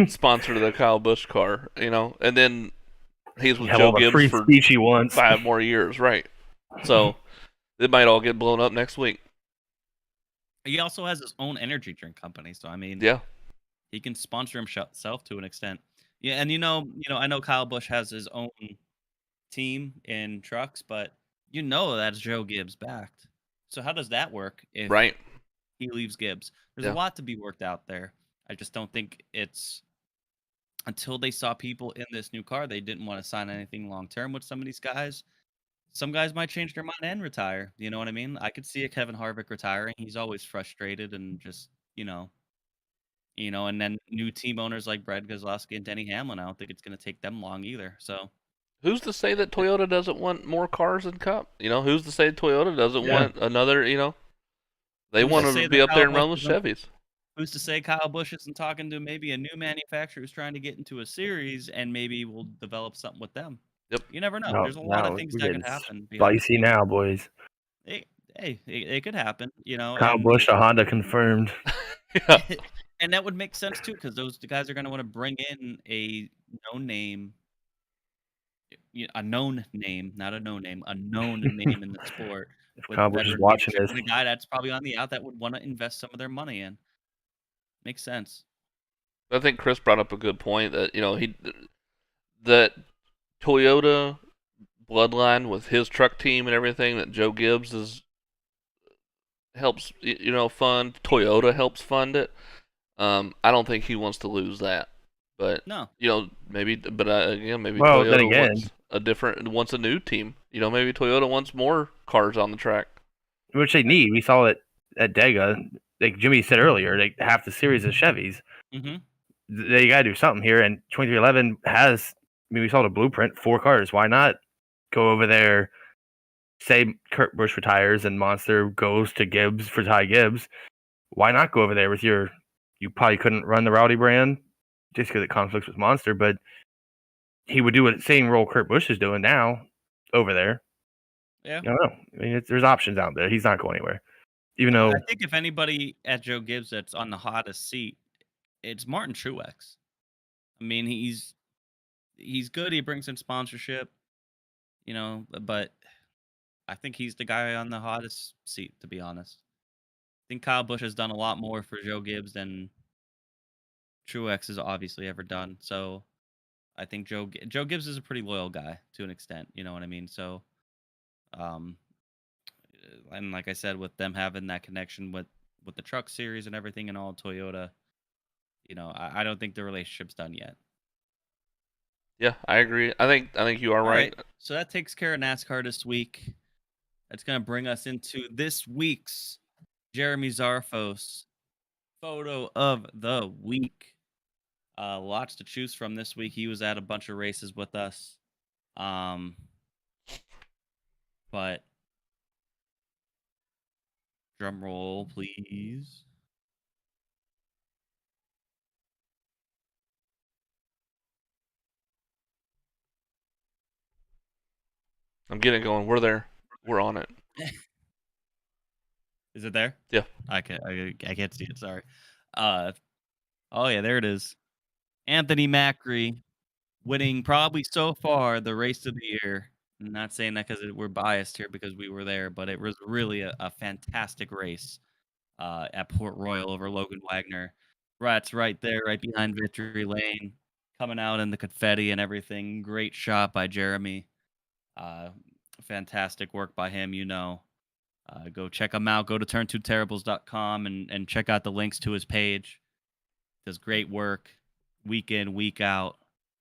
sponsor the Kyle Busch car, and then he's with Joe Gibbs for 5 more years, right? So it might all get blown up next week. He also has his own energy drink company, so I mean, yeah, he can sponsor himself to an extent. Yeah, and I know Kyle Busch has his own team in trucks, but that's Joe Gibbs backed. So how does that work if he leaves Gibbs? There's a lot to be worked out there. I just don't think it's until they saw people in this new car, they didn't want to sign anything long term with some of these guys. Some guys might change their mind and retire. You know what I mean? I could see a Kevin Harvick retiring. He's always frustrated and just, and then new team owners like Brad Keselowski and Denny Hamlin, I don't think it's going to take them long either. So, who's to say that Toyota doesn't want more cars in Cup? Who's to say Toyota doesn't want another? They want to be up there and run with Chevys. Who's to say Kyle Busch isn't talking to maybe a new manufacturer who's trying to get into a series and maybe we'll develop something with them? Yep. You never know. There's a lot of things that could happen. Spicy now, boys. Hey, it could happen. Kyle Busch, a Honda confirmed. Yeah. And that would make sense too, because those guys are going to want to bring in a known name, not a no name, a known name in the sport. If Kyle Busch is watching this, a guy that's probably on the out that would want to invest some of their money in. Makes sense. I think Chris brought up a good point that that Toyota bloodline with his truck team and everything that Joe Gibbs helps fund. Toyota helps fund it. I don't think he wants to lose that. But No. Maybe. But again, maybe Well, then Toyota again- wants a new team. Maybe Toyota wants more cars on the track. which they need. We saw it at Dega. Like Jimmy said earlier, like half the series is Chevys. Mm-hmm. They got to do something here. And 2311 has. I mean, we saw the blueprint, 4 cars. Why not go over there? Say Kurt Busch retires and Monster goes to Gibbs for Ty Gibbs. Why not go over there with your? You probably couldn't run the Rowdy brand just because it conflicts with Monster, but he would do what same role Kurt Busch is doing now over there. Yeah. I don't know. I mean, there's options out there. He's not going anywhere. Even though I think if anybody at Joe Gibbs that's on the hottest seat, it's Martin Truex. I mean, he's good. He brings in sponsorship, but I think he's the guy on the hottest seat, to be honest. I think Kyle Busch has done a lot more for Joe Gibbs than Truex has obviously ever done. So I think Joe Gibbs is a pretty loyal guy to an extent. You know what I mean? So, and like I said, with them having that connection with the truck series and everything and all Toyota, I don't think the relationship's done yet. Yeah, I agree. I think you are right. So that takes care of NASCAR this week. That's going to bring us into this week's Jeremy Zarfos photo of the week. Lots to choose from this week. He was at a bunch of races with us. But drum roll, please. I'm getting it going. We're there. We're on it. Is it there? Yeah. I can't see it. Sorry. Oh yeah, there it is. Anthony Macri winning probably so far the race of the year. I'm not saying that because we're biased here because we were there, but it was really a fantastic race at Port Royal over Logan Wagner. Rat's right there, right behind Victory Lane, coming out in the confetti and everything. Great shot by Jeremy. Fantastic work by him, Go check him out. Go to turn2terribles.com and check out the links to his page. Does great work week in, week out.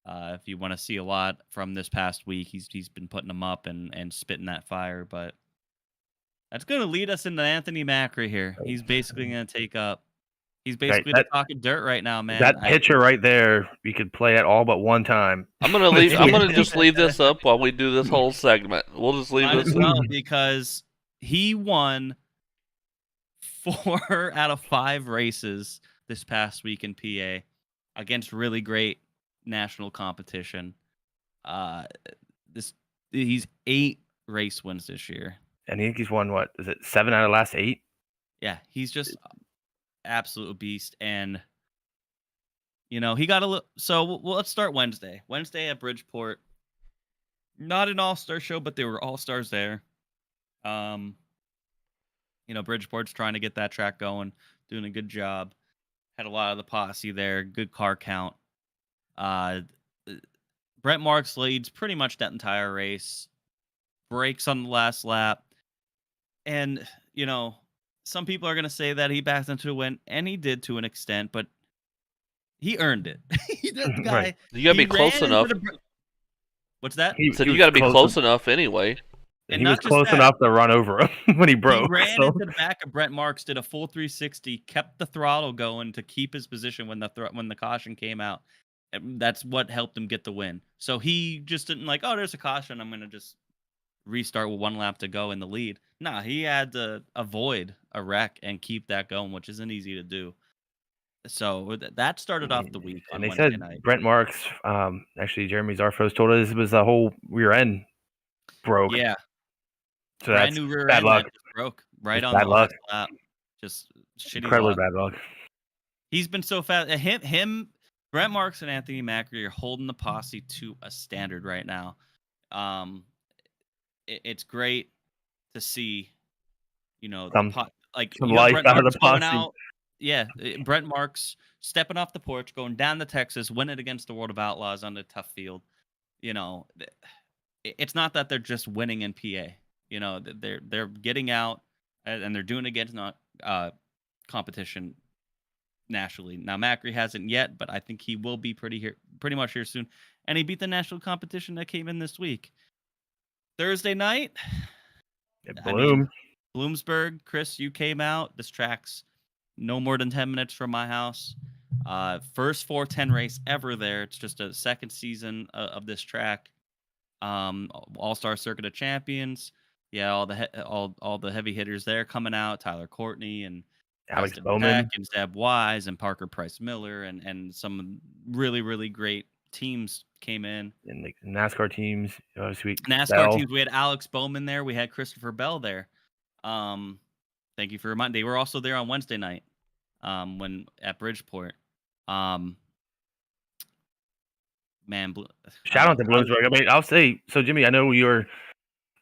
If you want to see a lot from this past week, he's been putting them up and spitting that fire. But that's going to lead us into Anthony Macri here. He's basically going to take up. He's basically talking dirt right now, man. That picture right there, you could play it all but one time. I'm gonna just leave this up while we do this whole segment. We'll just leave this up because he won 4 out of 5 races this past week in PA against really great national competition. He's 8 race wins this year. And I think he's won, what, is it 7 out of the last 8? Yeah, he's just absolute beast. And, he got a little... So, let's start Wednesday. Wednesday at Bridgeport. Not an all-star show, but there were all-stars there. Bridgeport's trying to get that track going, doing a good job. Had a lot of the posse there, good car count. Brent Marks leads pretty much that entire race. Breaks on the last lap. And, some people are going to say that he backed into a win, and he did to an extent, but he earned it. That guy, right. You got to be close enough. What's that? He said you got to be close enough anyway. And he was close enough to run over him when he broke. He ran into the back of Brent Marks, did a full 360, kept the throttle going to keep his position when the caution came out. And that's what helped him get the win. So he just didn't there's a caution, I'm going to just restart with 1 lap to go in the lead. Nah, he had to avoid a wreck and keep that going, which isn't easy to do. So that started off the week on Wednesday night. Said Brent Marks, actually Jeremy Zarfos told us it was the whole rear end broke. Yeah. So brand new rear bad end luck. that just broke right just on the last lap. Just shitty incredibly luck. bad luck. He's been so fast. Him, Brent Marks and Anthony Macri are holding the posse to a standard right now. It's great to see, some life Brent out of the posse. Brent Marks stepping off the porch, going down to Texas, winning against the World of Outlaws on the tough field. you know, it's not that they're just winning in PA. You know, they're getting out and they're doing it against not competition nationally. Now Macri hasn't yet, but I think he will be pretty much here soon. And he beat the national competition that came in this week. Thursday night, It I mean, bloomed. Bloomsburg, Chris, you came out. This track's no more than 10 minutes from my house. First 410 race ever there. It's just a second season of this track. All-Star Circuit of Champions. Yeah, all the heavy hitters there coming out. Tyler Courtney and Alex Justin Bowman. Peck and Zeb Wise and Parker Price Miller and some really, really great teams came in. And the NASCAR teams, sweet NASCAR teams. We had Alex Bowman there. We had Christopher Bell there. Thank you for reminding. They were also there on Wednesday night. When at Bridgeport. Man, shout out to Bloomsburg. I mean, I'll say so, Jimmy. I know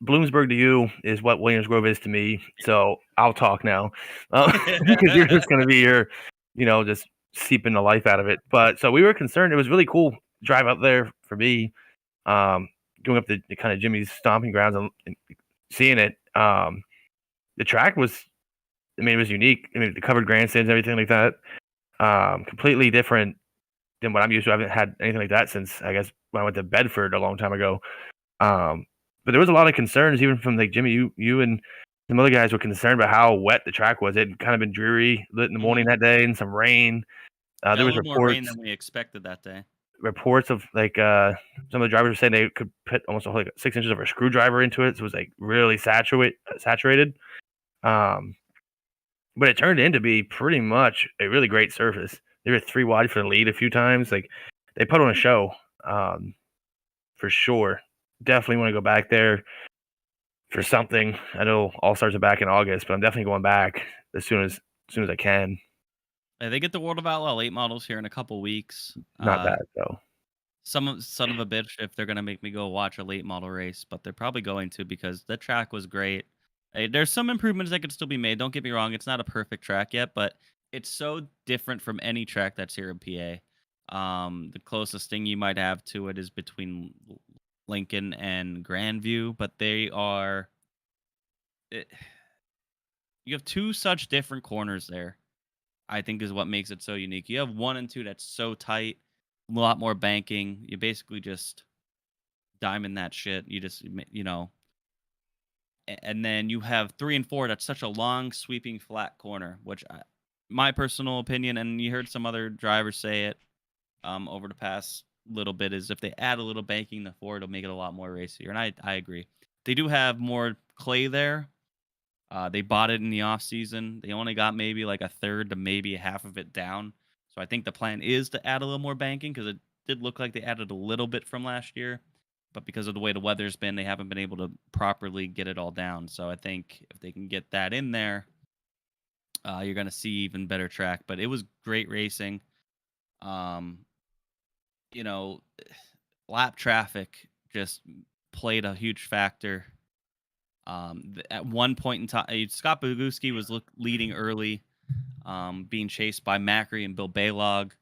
Bloomsburg to you is what Williams Grove is to me. So I'll talk now because you're just going to be here, just seeping the life out of it. But so we were concerned. It was really cool drive up there for me, going up the kind of Jimmy's stomping grounds and seeing it. The track was, it was unique. The covered grandstands, everything like that. Completely different than what I'm used to. I haven't had anything like that since, I guess, when I went to Bedford a long time ago. But there was a lot of concerns, even from like Jimmy, you and some other guys were concerned about how wet the track was. It had kind of been dreary lit in the morning that day and some rain. There was more rain than we expected that day. Reports of like some of the drivers were saying they could put almost like 6 inches of a screwdriver into it. So it was like really saturated. But it turned into be pretty much a really great surface. They were 3 wide for the lead a few times. Like they put on a show, for sure. Definitely want to go back there for something. I know All-Stars are back in August, but I'm definitely going back as soon as I can. They get the World of Outlaw late models here in a couple weeks. Not bad though. Son of a bitch if they're gonna make me go watch a late model race, but they're probably going to because the track was great. There's some improvements that could still be made. Don't get me wrong; it's not a perfect track yet, but it's so different from any track that's here in PA. The closest thing you might have to it is between Lincoln and Grandview, but they are. You have 2 such different corners there. I think is what makes it so unique. You have 1 and 2 that's so tight, a lot more banking. You basically just diamond that shit. You just and then you have 3 and 4 that's such a long sweeping flat corner, which my personal opinion, and you heard some other drivers say it over the past little bit, is if they add a little banking to 4, it'll make it a lot more racier, and I agree. They do have more clay there. They bought it in the off season. They only got maybe like a third to maybe half of it down. So I think the plan is to add a little more banking because it did look like they added a little bit from last year. But because of the way the weather's been, they haven't been able to properly get it all down. So I think if they can get that in there, you're going to see even better track. But it was great racing. Lap traffic just played a huge factor. At one point in time, Scott Boguski was leading early, being chased by Macri and Bill Baylog.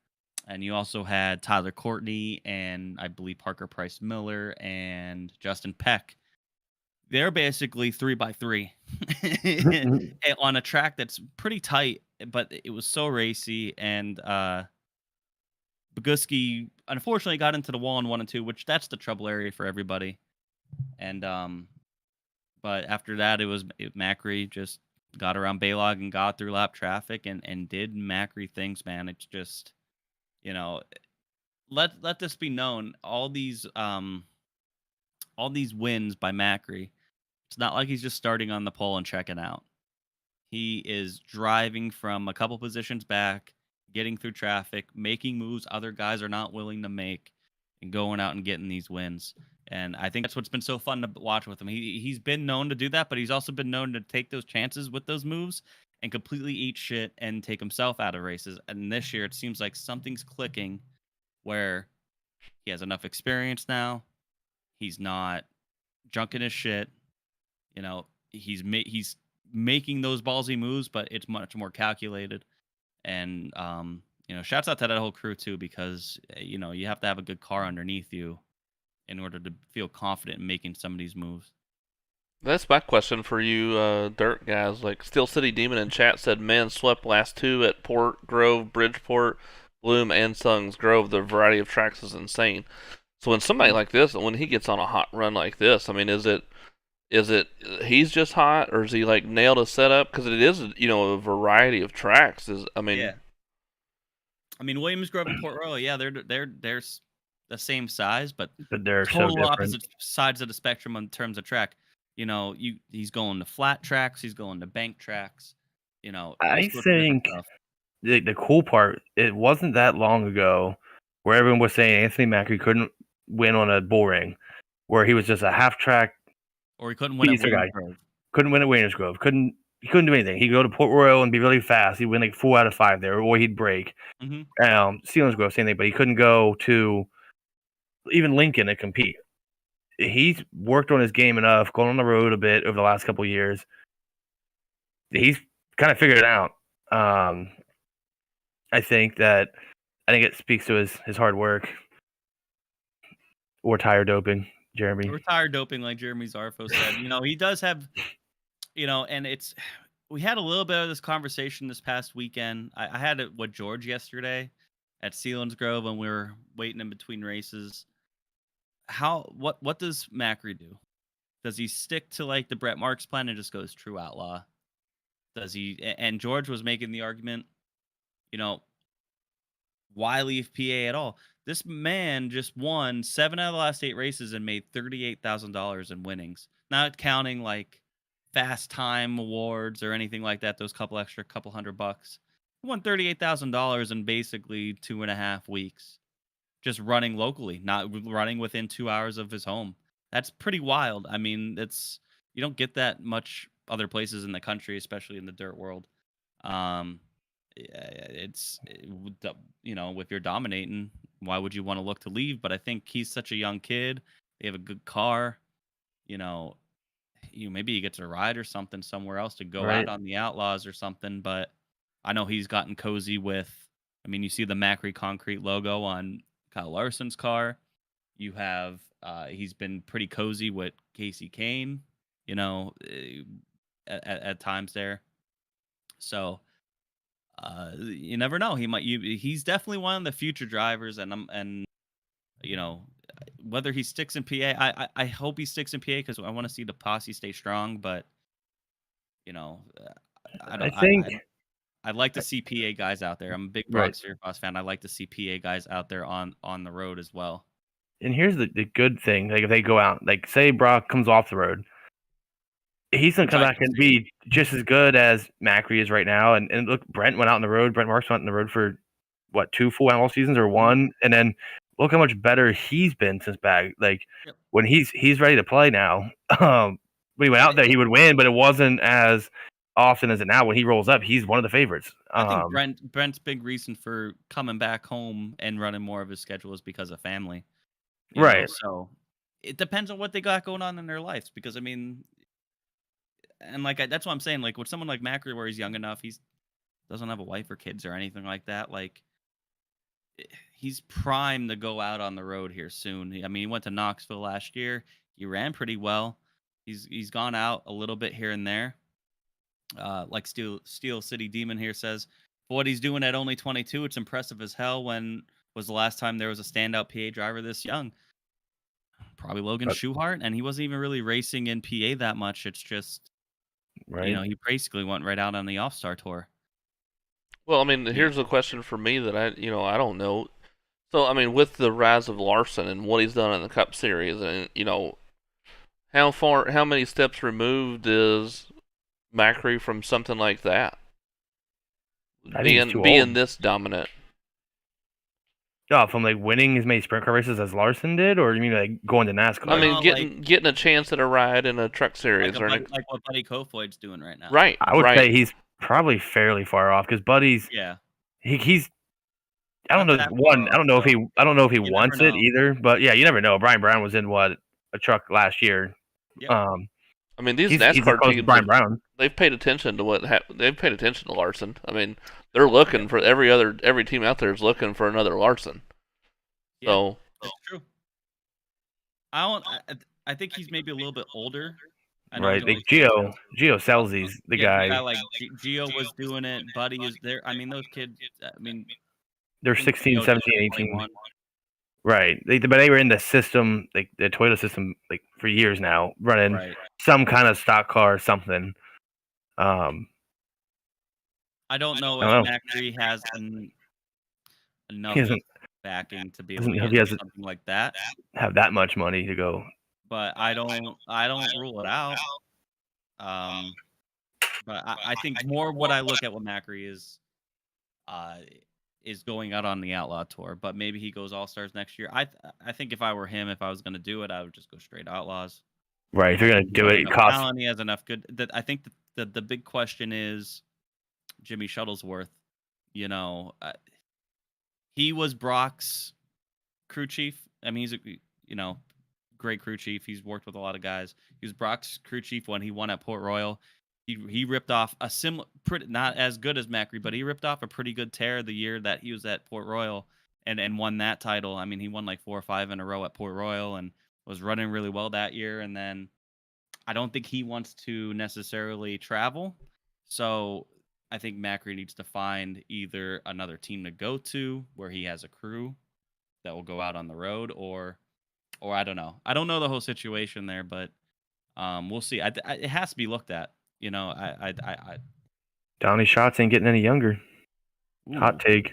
And you also had Tyler Courtney and I believe Parker Price Miller and Justin Peck. They're basically 3x3 on a track that's pretty tight, but it was so racy. And Boguski unfortunately got into the wall in 1 and 2, which that's the trouble area for everybody. And but after that, Macri just got around Baylog and got through lap traffic and did Macri things, man. It's just, let this be known. All these wins by Macri, it's not like he's just starting on the pole and checking out. He is driving from a couple positions back, getting through traffic, making moves other guys are not willing to make, and going out and getting these wins. And I think that's what's been so fun to watch with him. He's been known to do that, but he's also been known to take those chances with those moves and completely eat shit and take himself out of races. And this year, it seems like something's clicking where he has enough experience now. He's not junking his shit. He's making those ballsy moves, but it's much more calculated. And shouts out to that whole crew too, because you have to have a good car underneath you in order to feel confident in making some of these moves. That's my question for you, dirt guys. Like Steel City Demon in chat said, men swept last 2 at Port Grove, Bridgeport, Bloom, and Sungs Grove. The variety of tracks is insane. So when somebody like this, when he gets on a hot run like this, I mean, is it he's just hot, or is he like nailed a setup? Because it is, a variety of tracks. Yeah. I mean, Williams Grove and Port Royal, yeah, they're the same size, but they're so total different. opposite sides of the spectrum in terms of track. He's going to flat tracks, he's going to bank tracks. I think the cool part, it wasn't that long ago where everyone was saying Anthony Macri couldn't win on a bull ring, where he was just a half track, or he couldn't win at Williams Grove. Couldn't win at Williams Grove. He couldn't do anything. He'd go to Port Royal and be really fast. He'd win like 4 out of 5 there, or he'd break. Sealands Grove, same thing, but he couldn't go to even Lincoln and compete. He's worked on his game enough, going on the road a bit over the last couple of years. He's kind of figured it out. I think it speaks to his hard work or tire doping, Jeremy. Or tire doping, like Jeremy Zarfo said. He does have, and we had a little bit of this conversation this past weekend. I had it with George yesterday at Sealands Grove when we were waiting in between races. What does Macri do? Does he stick to like the Brett Marks plan and just goes true outlaw? Does he? And George was making the argument, why leave PA at all? This man just won 7 out of the last 8 races and made $38,000 in winnings, not counting like fast time awards or anything like that. Those couple $100. He won $38,000 in basically 2.5 weeks, just running locally, not running within 2 hours of his home. That's pretty wild. I mean, you don't get that much other places in the country, especially in the dirt world. If you're dominating, why would you want to look to leave? But I think he's such a young kid. They have a good car. Maybe he gets a ride or something somewhere else to go out on the Outlaws or something. But I know he's gotten cozy with. I mean, you see the Macri Concrete logo on Kyle Larson's car. You have he's been pretty cozy with Casey Kane. At times there. So. You never know. He's definitely one of the future drivers, and whether he sticks in PA, I hope he sticks in PA because I want to see the posse stay strong. But I'd like to see PA guys out there. I'm a big Brock Steerfoss fan. I'd like to see PA guys out there on the road as well. And here's the good thing: like if they go out, like say Brock comes off the road. He's going to come back and be just as good as Macri is right now. And look, Brent went out on the road. Brent Marks went on the road for, 2 full outlaw seasons or 1? And then look how much better he's been since back. Like, when he's ready to play now. When he went out there, he would win, but it wasn't as often as it now. When he rolls up, he's one of the favorites. I think Brent's big reason for coming back home and running more of his schedule is because of family. Right. So it depends on what they got going on in their lives. Because, I mean... And that's what I'm saying. Like with someone like Macri, where he's young enough, he doesn't have a wife or kids or anything like that. Like he's primed to go out on the road here soon. I mean, he went to Knoxville last year. He ran pretty well. He's gone out a little bit here and there. Like Steel City Demon here says, for what he's doing at only 22, it's impressive as hell. When was the last time there was a standout PA driver this young? Probably Logan Schuchart, and he wasn't even really racing in PA that much. It's just. Right. He basically went right out on the All-Star Tour. Well, I mean, here's a question for me that I don't know. So, I mean, with the rise of Larson and what he's done in the Cup Series, and how many steps removed is Macri from something like that? Being this dominant. Oh, from like winning as many sprint car races as Larson did, or you mean like going to NASCAR? I mean, getting a chance at a ride in a truck series, like what Buddy Kofoid's doing right now. Right. I would say he's probably fairly far off because Buddy's. Yeah. He's. I don't know. I don't know if he wants it either. But yeah, you never know. Brian Brown was in a truck last year. Yep. I mean, these NASCAR teams, Brian Brown. They've paid attention to they've paid attention to Larson. I mean, they're looking for every team out there is looking for another Larson. Yeah, so that's true. I don't. I think he's maybe a little bit older. I know he's Right? Like only Gio sells these. The yeah, the guy guy, like Gio was doing it. Buddy is there. I mean, those kids. I mean, they're I think 16, Gio just 17, turned 18. 21. Right. But they were in the system, like the Toyota system, like for years now, running Right. some kind of stock car or something. I don't know I if don't know. Macri has enough He doesn't backing to be able to he get into doesn't something like that. have that much money to go. But I don't rule it out. But I think more what I look at what Macri is going out on the Outlaw Tour. But maybe he goes All Stars next year. I think if I were him, if I was going to do it, I would just go straight Outlaws. Right. If you're gonna do it, it costs. Talent, he has enough good. That I think the big question is Jimmy Shuttlesworth. You know, he was Brock's crew chief. I mean, he's a great crew chief. He's worked with a lot of guys. He was Brock's crew chief when he won at Port Royal. He ripped off a similar, not as good as Macri, but he ripped off a pretty good tear the year that he was at Port Royal and won that title. I mean, he won like 4 or 5 in a row at Port Royal and was running really well that year. And then I don't think he wants to necessarily travel. So I think Macri needs to find either another team to go to where he has a crew that will go out on the road, or I don't know. I don't know the whole situation there, but we'll see. It has to be looked at. You know, Donnie Schatz ain't getting any younger. ooh, Hot take.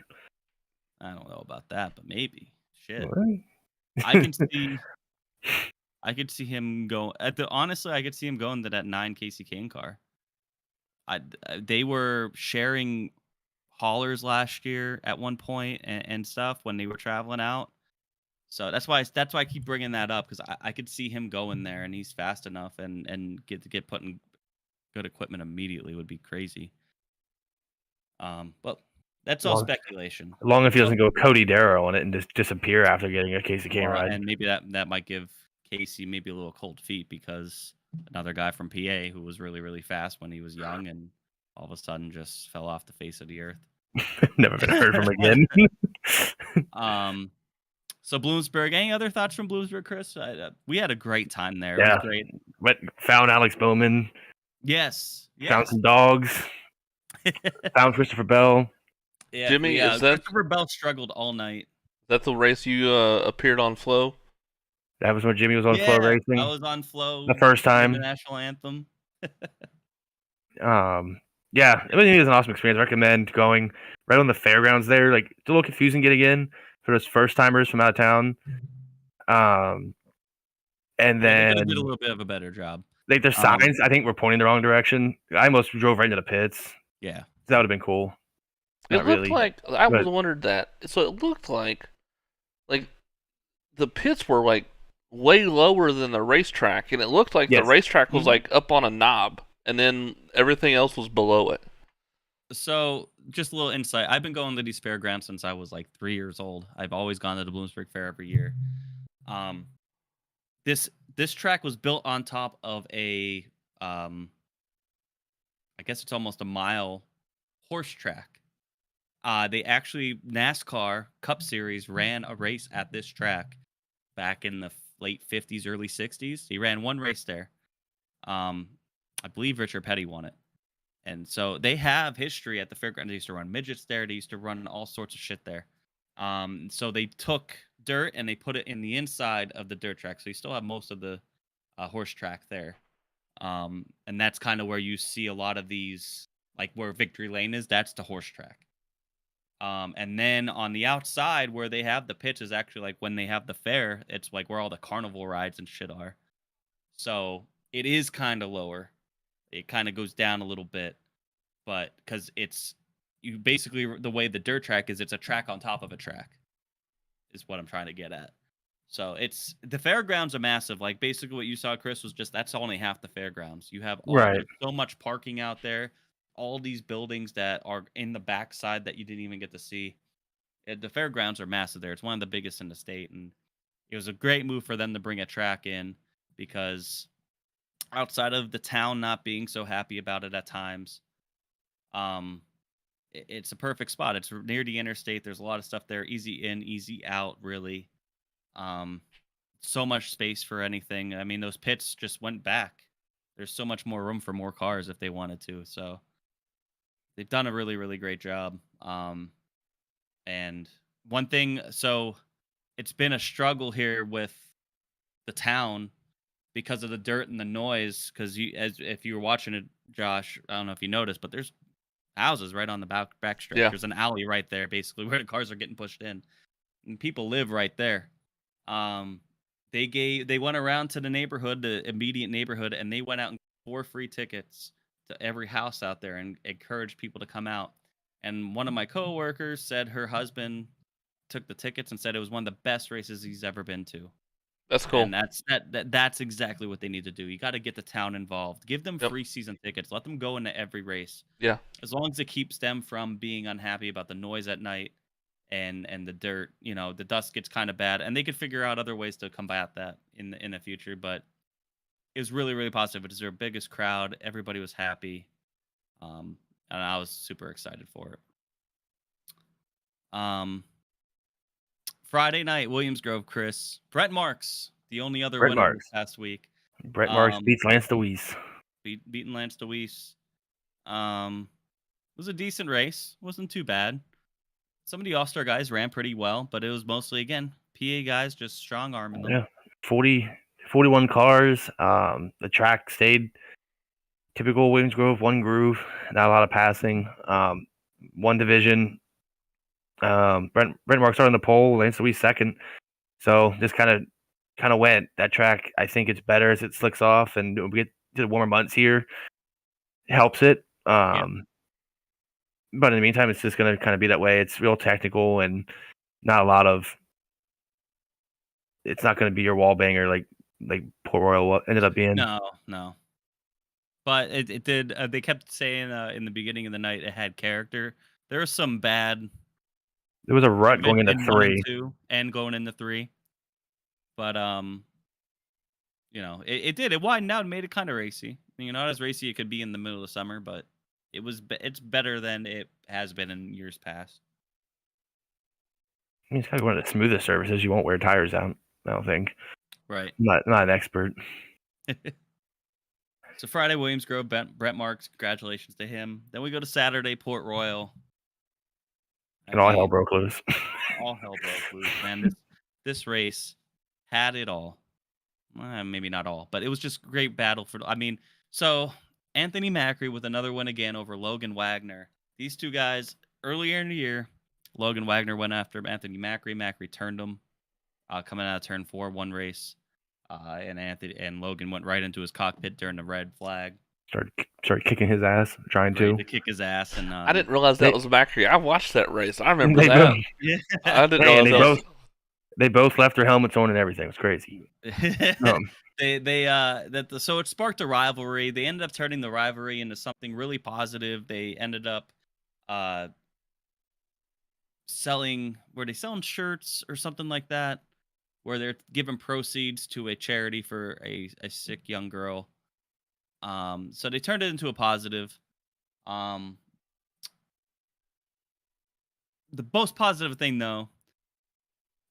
I don't know about that, but maybe. Shit. What? I could see him go honestly, I could see him going to that 9 Casey Kane car. They were sharing haulers last year at one point and stuff when they were traveling out. So that's why I keep bringing that up, because I could see him going there, and he's fast enough and get put in good equipment immediately would be crazy. But that's all speculation. As long as he doesn't go Cody Darrow on it and just disappear after getting a Casey Kane ride. And maybe that might give Casey maybe a little cold feet, because another guy from PA who was really, really fast when he was young and all of a sudden just fell off the face of the earth. Never been heard from again. So Bloomsburg, any other thoughts from Bloomsburg, Chris? We had a great time there. Yeah. It was great. Found Alex Bowman. Yes. Found some dogs. Found Christopher Bell. Yeah, Jimmy, is that Christopher Bell struggled all night? That's the race you appeared on Flow? That was when Jimmy was on Flow Racing. I was on Flow the first time. The national anthem. Yeah, it was an awesome experience. I recommend going right on the fairgrounds there. Like, it's a little confusing getting in for those first timers from out of town. And then they did a little bit of a better job. Like, their signs, I think, were pointing the wrong direction. I almost drove right into the pits. Yeah, that would have been cool. It looked like I was wondered that. So it looked like the pits were like way lower than the racetrack, and it looked like the racetrack was like up on a knob, and then everything else was below it. So, just a little insight. I've been going to these fairgrounds since I was like 3 years old. I've always gone to the Bloomsburg Fair every year. This track was built on top of a, I guess it's almost a mile horse track. They actually, NASCAR Cup Series ran a race at this track back in the late 50s, early 60s. He ran one race there. I believe Richard Petty won it. And so they have history at the fairground. They used to run midgets there. They used to run all sorts of shit there. So they took dirt and they put it in the inside of the dirt track. So you still have most of the horse track there. And that's kind of where you see a lot of these, like where Victory Lane is, that's the horse track. And then on the outside where they have the pits is actually like when they have the fair, it's like where all the carnival rides and shit are. So it is kind of lower. It kind of goes down a little bit, but because you basically, the way the dirt track is, it's a track on top of a track is what I'm trying to get at. So the fairgrounds are massive. Like basically what you saw, Chris, was that's only half the fairgrounds. You have there's so much parking out there, all these buildings that are in the backside that you didn't even get to see. The fairgrounds are massive there. It's one of the biggest in the state. And it was a great move for them to bring a track in, because outside of the town not being so happy about it at times, it's a perfect spot. It's near the interstate. There's a lot of stuff there. Easy in, easy out, really. so much space for anything. I mean, those pits just went back. There's so much more room for more cars if they wanted to. So they've done a really, really great job. And one thing, so it's been a struggle here with the town because of the dirt and the noise. Because if you were watching it, Josh, I don't know if you noticed, but there's houses right on the back stretch. Yeah. There's an alley right there, basically, where the cars are getting pushed in, and people live right there. They went around to the neighborhood, the immediate neighborhood, and they went out and 4 free tickets to every house out there and encouraged people to come out. And one of my coworkers said her husband took the tickets and said it was one of the best races he's ever been to. That's cool. And that's exactly what they need to do. You got to get the town involved. Give them Yep. free season tickets. Let them go into every race. Yeah. As long as it keeps them from being unhappy about the noise at night and the dirt, the dust gets kind of bad, and they could figure out other ways to combat that in the future. But it was really, really positive. It was their biggest crowd. Everybody was happy, and I was super excited for it. Friday night, Williams Grove, Chris. Brett Marks, the only other Brett winner Marks. this past week. Brett Marks beats Lance DeWeese. Beating Lance DeWeese. It was a decent race. Wasn't too bad. Some of the All-Star guys ran pretty well, but it was mostly, again, PA guys just strong-arming them. Yeah, 41 cars. The track stayed typical Williams Grove, one groove, not a lot of passing. One division. Brent Marks started on the pole, Lance DeWeese second. So just kind of went. That track, I think it's better as it slicks off, and we get to the warmer months here. It helps it. But in the meantime, it's just going to kind of be that way. It's real technical and not a lot of. It's not going to be your wall banger like Port Royal ended up being. No. But it did. They kept saying in the beginning of the night it had character. There was some bad. There was a rut going into 3 and going into 3. But it did. It widened out and made it kind of racy. Not as racy it could be in the middle of summer, but it's better than it has been in years past. I mean, it's kind of one of the smoothest surfaces. You won't wear tires out, I don't think. Right. Not an expert. So Friday, Williams Grove, Brett Marks, congratulations to him. Then we go to Saturday, Port Royal. And all hell broke loose. All hell broke loose, man. This race had it all. Maybe not all, but it was just great battle for. So Anthony Macri with another win again over Logan Wagner. These two guys earlier in the year, Logan Wagner went after Anthony Macri. Macri turned him, coming out of turn 4, one race, and Logan went right into his cockpit during the red flag. Started kicking his ass, trying to kick his ass, and I didn't realize that was Macri. I watched that race. I remember that. Yeah. I didn't realize they both left their helmets on and everything. It was crazy. So it sparked a rivalry. They ended up turning the rivalry into something really positive. They ended up selling shirts or something like that, where they're giving proceeds to a charity for a sick young girl. So they turned it into a positive. The most positive thing, though,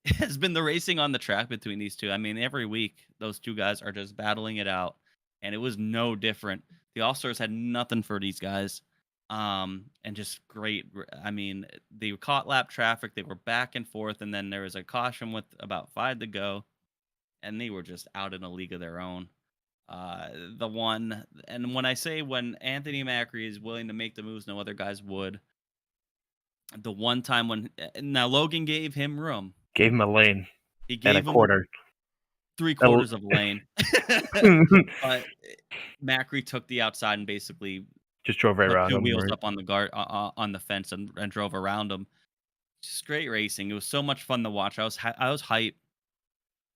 has been the racing on the track between these two. I mean, every week those two guys are just battling it out, and it was no different. The All-Stars had nothing for these guys, and just great. I mean, they caught lap traffic. They were back and forth, and then there was a caution with about 5 to go, and they were just out in a league of their own. When Anthony Macri is willing to make the moves no other guys would. The one time now Logan gave him room. Gave him a lane. He gave him quarter. 3/4 of a lane. But Macri took the outside and basically just drove right around 2 him. wheels up on the guard on the fence and drove around him. Just great racing. It was so much fun to watch. I was hyped.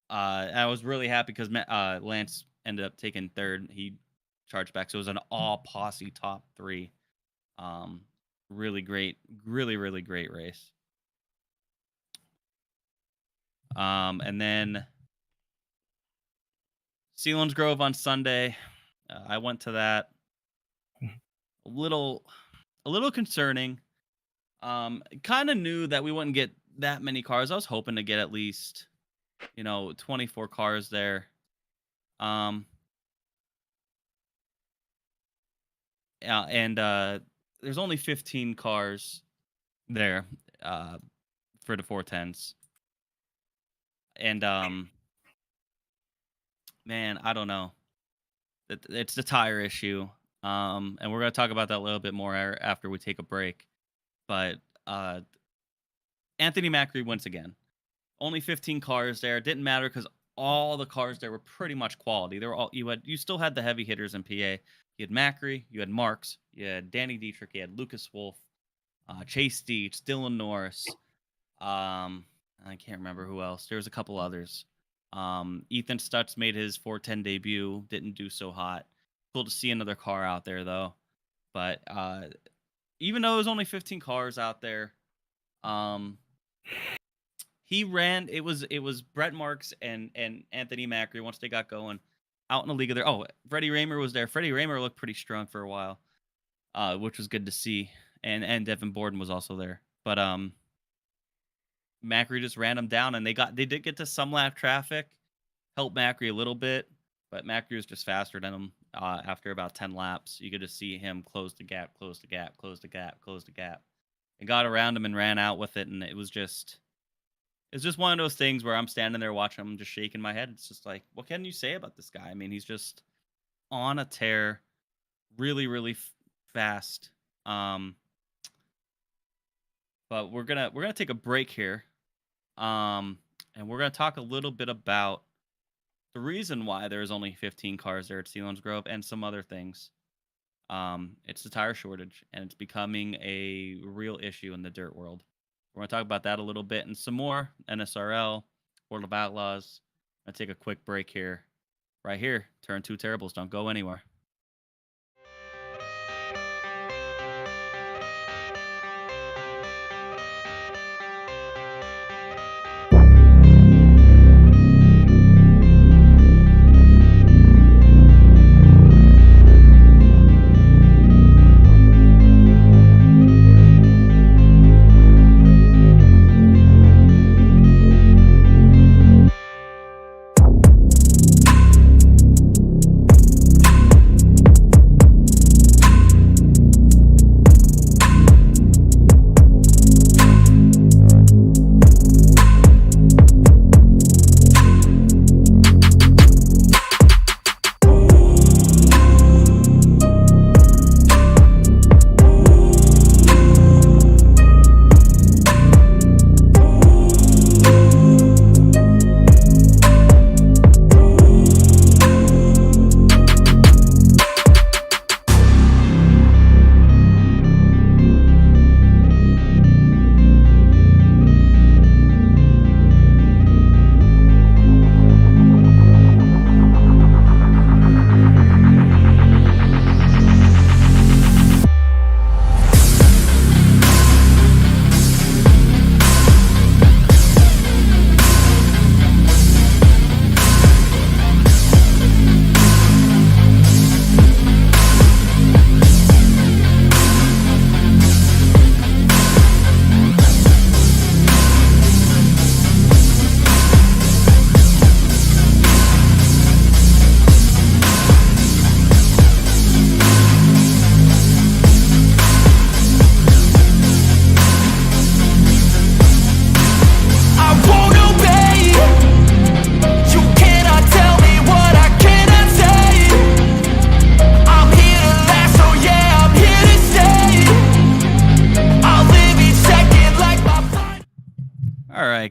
I was really happy because Lance ended up taking third. He charged back, so it was an all posse top 3. Really great, really, really great race. And then Sealands Grove on Sunday. I went to that. A little concerning. Kind of knew that we wouldn't get that many cars. I was hoping to get at least 24 cars there. And there's only 15 cars there for the 410s. And man, I don't know. It's the tire issue. And we're going to talk about that a little bit more after we take a break. But Anthony Macri once again. Only 15 cars there. It didn't matter because all the cars there were pretty much quality. They were all you still had the heavy hitters in PA. You had Macri, you had Marks, you had Danny Dietrich, you had Lucas Wolf, Chase Dietz, Dylan Norris. I can't remember who else. There was a couple others. Ethan Stutz made his 410 debut. Didn't do so hot. Cool to see another car out there though. But even though it was only 15 cars out there, he ran. It was Brett Marks and Anthony Macri once they got going out in the league of their. Oh, Freddie Raymer was there. Freddie Raymer looked pretty strong for a while, which was good to see. And Devin Borden was also there. But Macri just ran them down, and they did get to some lap traffic, helped Macri a little bit, but Macri was just faster than him. After about 10 laps, you could just see him close the gap, and got around him and ran out with it. And it's just one of those things where I'm standing there watching him, just shaking my head. It's just like, what can you say about this guy? I mean, he's just on a tear, really, really fast. But we're gonna take a break here, and we're gonna talk a little bit about the reason why there's only 15 cars there at Selinsgrove and some other things. It's the tire shortage, and it's becoming a real issue in the dirt world. We're going to talk about that a little bit and some more. NSRL, World of Outlaws. I'm going to take a quick break here. Right here, Turn 2 Terribles. Don't go anywhere.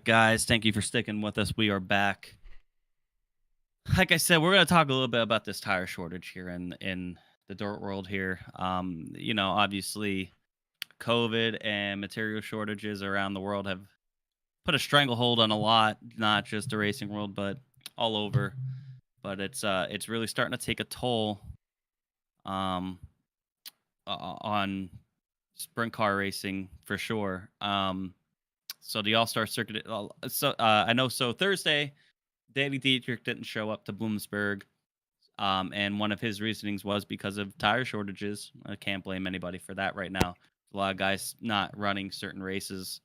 Guys, thank you for sticking with us. We are back. Like I said, we're going to talk a little bit about this tire shortage here in the dirt world here. Obviously, COVID and material shortages around the world have put a stranglehold on a lot, not just the racing world, but all over. But it's really starting to take a toll on sprint car racing for sure. So the All-Star Circuit. I know. So Thursday, Danny Dietrich didn't show up to Bloomsburg, and one of his reasonings was because of tire shortages. I can't blame anybody for that right now. A lot of guys not running certain races,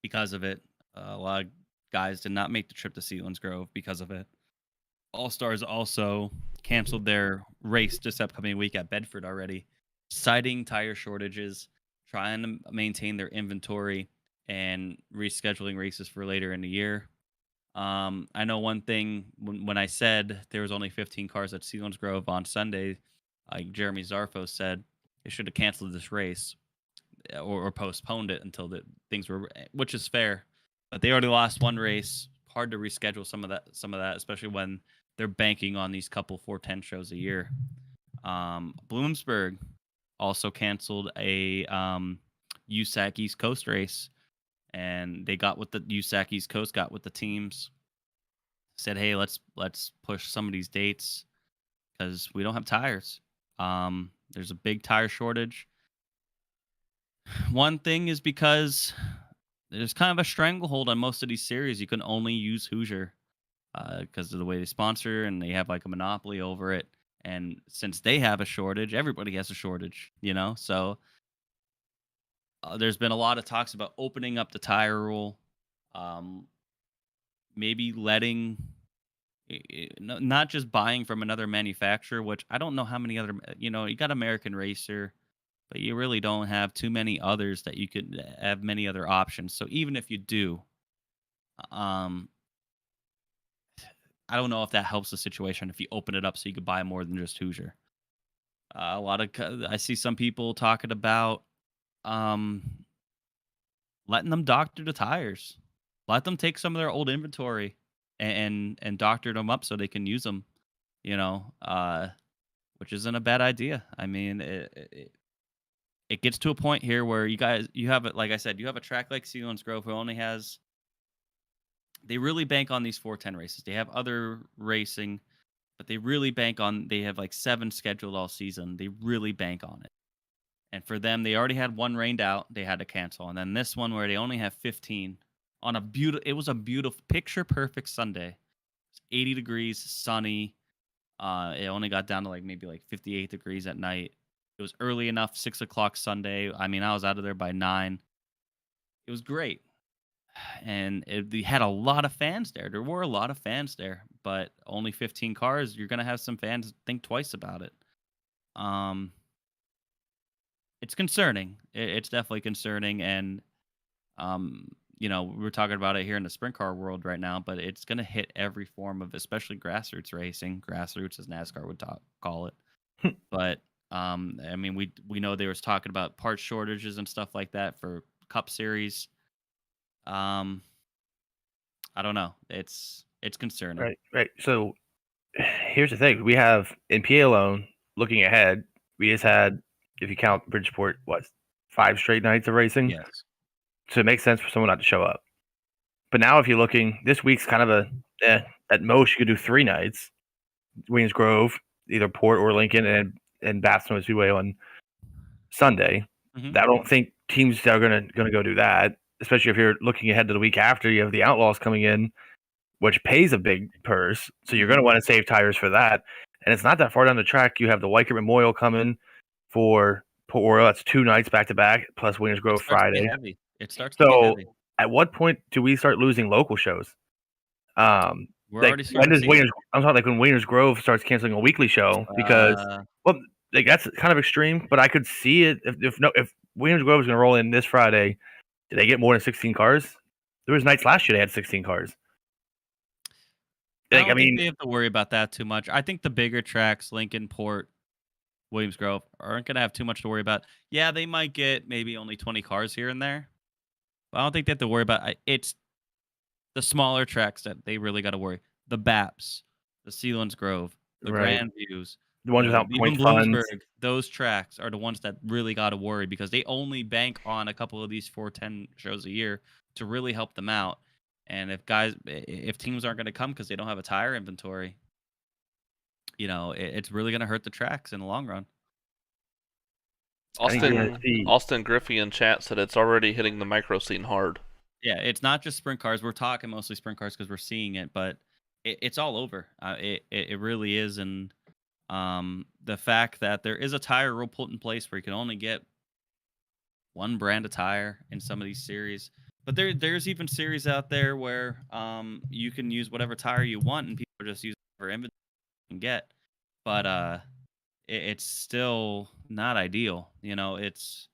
because of it. A lot of guys did not make the trip to Selinsgrove because of it. All Stars also canceled their race this upcoming week at Bedford already, citing tire shortages, trying to maintain their inventory, and rescheduling races for later in the year. I know one thing when I said there was only 15 cars at Selinsgrove on Sunday, like Jeremy Zarfo said, they should have canceled this race or postponed it until the things were, which is fair. But they already lost one race. Hard to reschedule some of that, especially when they're banking on these couple 410 shows a year. Bloomsburg also canceled a USAC East Coast race, and they got with the USAC East Coast got with the teams, said, "Hey, let's push some of these dates because we don't have tires. There's a big tire shortage." One thing is because there's kind of a stranglehold on most of these series. You can only use Hoosier because of the way they sponsor, and they have like a monopoly over it. And since they have a shortage, everybody has a shortage, So there's been a lot of talks about opening up the tire rule, maybe letting, not just buying from another manufacturer, which I don't know how many other, you got American Racer, but you really don't have too many others that you could have many other options. So even if you do, I don't know if that helps the situation if you open it up so you could buy more than just Hoosier. I see some people talking about letting them doctor the tires, let them take some of their old inventory and doctor them up so they can use them, which isn't a bad idea. I mean, it gets to a point here where you have it, like I said, you have a track like Selinsgrove who only has. They really bank on these 410 races. They have other racing, but they really bank on. They have like 7 scheduled all season. They really bank on it. And for them, they already had one rained out. They had to cancel, and then this one where they only have 15 on a beautiful. It was a beautiful, picture perfect Sunday. It's 80 degrees, sunny. It only got down to maybe 58 degrees at night. It was early enough, 6 o'clock Sunday. I mean, I was out of there by 9. It was great. And they had a lot of fans there. There were a lot of fans there, but only 15 cars. You're going to have some fans think twice about it. It's concerning. It's definitely concerning. And, we're talking about it here in the sprint car world right now, but it's going to hit every form of, especially grassroots racing. Grassroots, as NASCAR would call it. But, I mean, we know they was talking about part shortages and stuff like that for Cup Series. I don't know. It's concerning. Right. So here's the thing: we have in PA alone, looking ahead, we just had, if you count Bridgeport, 5 straight nights of racing. Yes. So it makes sense for someone not to show up. But now, if you're looking, this week's kind of at most you could do 3 nights: Williams Grove, either Port or Lincoln, and Bathurst Speedway on Sunday. Mhm. I don't think teams are gonna go do that. Especially if you're looking ahead to the week after, you have the Outlaws coming in, which pays a big purse. So you're going to want to save tires for that. And it's not that far down the track. You have the Weichert Memorial coming for Port Royal. That's 2 nights back to back, plus Williams Grove Friday. It starts to get heavy. At what point do we start losing local shows? We're already starting to see I'm talking when Williams Grove starts canceling a weekly show because that's kind of extreme. But I could see it if Williams Grove is going to roll in this Friday. Did they get more than 16 cars? There was nights last year they had 16 cars. I don't think they have to worry about that too much. I think the bigger tracks, Lincoln, Port, Williams Grove, aren't going to have too much to worry about. Yeah, they might get maybe only 20 cars here and there. But I don't think they have to worry about. It's the smaller tracks that they really got to worry. The BAPS, the Selinsgrove, the Grandviews, the ones without point funds. Those tracks are the ones that really got to worry because they only bank on a couple of these 410 shows a year to really help them out. And if teams aren't going to come because they don't have a tire inventory, it's really going to hurt the tracks in the long run. Austin Griffey in chat said it's already hitting the micro scene hard. Yeah, it's not just sprint cars. We're talking mostly sprint cars because we're seeing it, but it's all over. It really is, and the fact that there is a tire rule put in place where you can only get one brand of tire in some of these series But there's even series out there where you can use whatever tire you want, and people are just using whatever inventory you can get. But it's still not ideal. You know, it's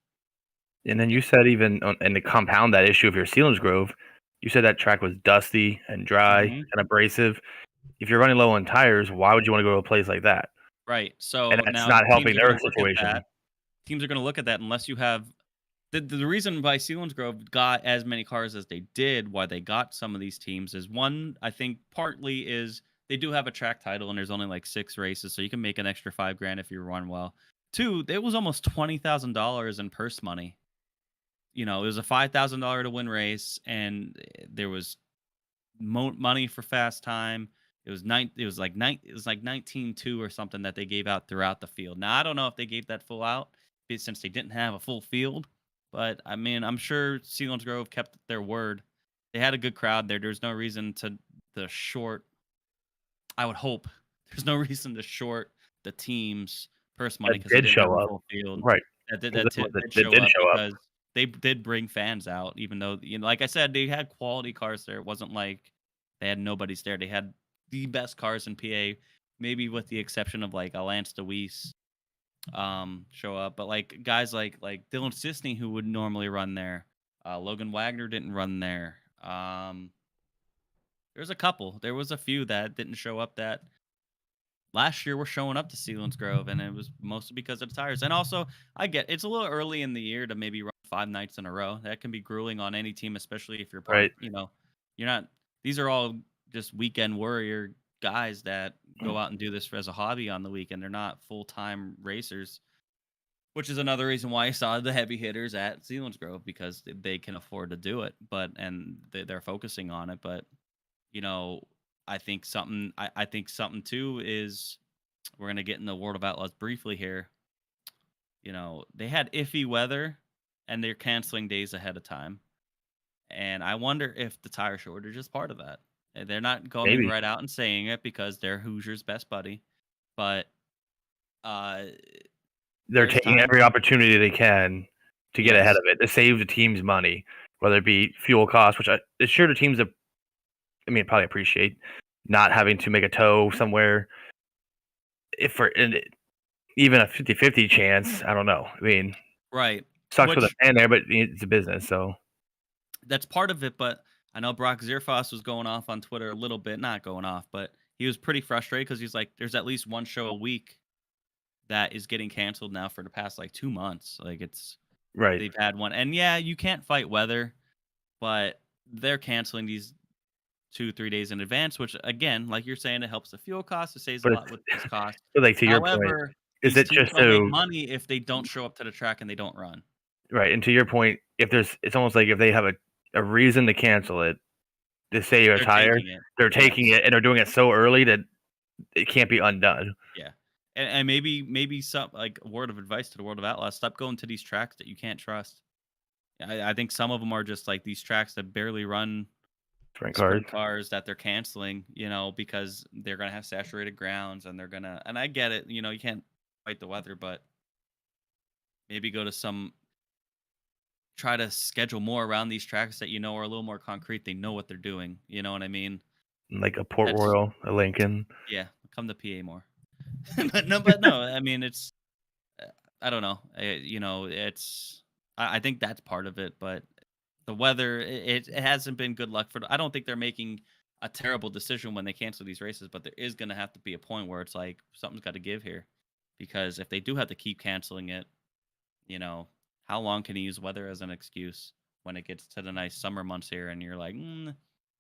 And then you said and to compound that issue of your Selinsgrove, you said that track was dusty and dry Mhm. and abrasive. If you're running low on tires, why would you want to go to a place like that? right. So And that's now not helping teams are their going to look at situation. that. Teams are going to look at that unless you have the reason why Selinsgrove got as many cars as they did, why they got some of these teams is one, I think partly is they do have a track title and there's only like 6 races, so you can make an extra $5,000 if you run well. Two, it was almost $20,000 in purse money. You know, it was a $5,000 to win race, and there was money for fast time. It was 19.2 or something that they gave out throughout the field. Now I don't know if they gave that full out since they didn't have a full field, but I mean I'm sure Selinsgrove kept their word. They had a good crowd there. There's no reason to the short. I would hope there's no reason to short the team's purse money That because they did didn't have show a up. full field. Right. That did, That that did, that did show did up show up. because they did bring fans out, even though like I said, they had quality cars there. It wasn't like they had nobody's there. They had the best cars in PA, maybe with the exception of like a Lance DeWeese show up. But like guys like Dylan Sisney, who would normally run there, Logan Wagner didn't run there. There's a couple. There was a few that didn't show up that last year were showing up to Selinsgrove, and it was mostly because of the tires. And also, I get it's a little early in the year to maybe run 5 nights in a row. That can be grueling on any team, especially if you're Right. you know, you're not. These are all just weekend warrior guys that go out and do this as a hobby on the weekend. They're not full time racers, which is another reason why I saw the heavy hitters at Selinsgrove because they can afford to do it, and they're focusing on it. But you know, I think something too is we're gonna get into World of Outlaws briefly here. You know, they had iffy weather and they're canceling days ahead of time. And I wonder if the tire shortage is part of that. They're not coming Maybe right out and saying it because they're Hoosier's best buddy. But uh they're there's taking times every opportunity they can to get ahead yes. of it, to save the team's money, whether it be fuel costs, which it's sure the teams that probably appreciate not having to make a tow somewhere even a 50-50 chance. I don't know. I mean, Right. sucks with a Which fan there, but it's a business, so that's part of it, but I know Brock Zierfoss was going off on Twitter a little bit, not going off, but he was pretty frustrated because he's like, there's at least one show a week that is getting canceled now for the past like 2 months. Like right. they've had one, and yeah, you can't fight weather, but they're canceling these 2-3 days in advance, which again, like you're saying, it helps the fuel costs. It saves a But lot with these costs. but like to your point, However, is these it teams just don't make so money if they don't show up to the track and they don't run. right? And to your point, it's almost like if they have a reason to cancel it, to save a They're tire, taking it. they're taking Yes. it and they're doing it so early that it can't be undone. Yeah. And maybe some like a word of advice to the World of Outlaws: stop going to these tracks that you can't trust. I think some of them are just like these tracks that barely run Sprint cars. sprint cars that they're canceling, you know, because they're gonna have saturated grounds and they're gonna. And I get it, you know, you can't fight the weather, but maybe go to try to schedule more around these tracks that you know are a little more concrete. They know what they're doing. You know what I mean? Like a Port That's Royal, a Lincoln. yeah. Come to PA more. but no. I mean, it's I don't know. You know, I think that's part of it, but the weather it hasn't been good luck for. I don't think they're making a terrible decision when they cancel these races, but there is going to have to be a point where it's like something's got to give here, because if they do have to keep canceling it, you know, how long can you use weather as an excuse when it gets to the nice summer months here and you're like,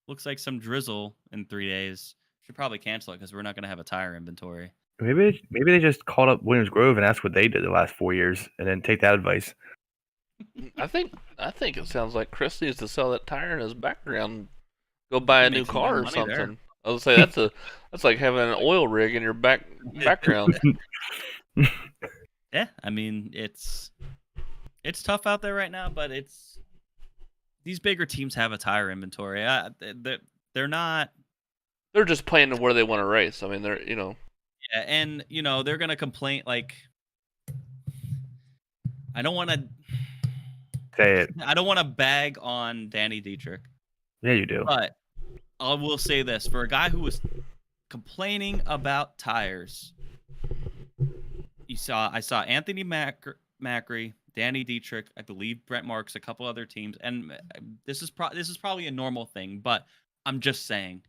looks like some drizzle in 3 days. Should probably cancel it because we're not going to have a tire inventory. Maybe they just called up Williams Grove and asked what they did the last 4 years, and then take that advice. I think it sounds like Chris needs to sell that tire in his background. Go buy a new Make some car more or money something. there. I would say that's like having an oil rig in your background. Yeah, I mean it's tough out there right now, but these bigger teams have a tire inventory. They're not. They're just playing to where they want to race. I mean, they're Yeah, and you know they're gonna complain. Like, I don't want to. Say it. I don't want to bag on Danny Dietrich, Yeah, you do. but I will say this: for a guy who was complaining about tires, I saw Anthony Macri, Danny Dietrich, I believe Brent Marks, a couple other teams, and this is probably a normal thing, but I'm just saying,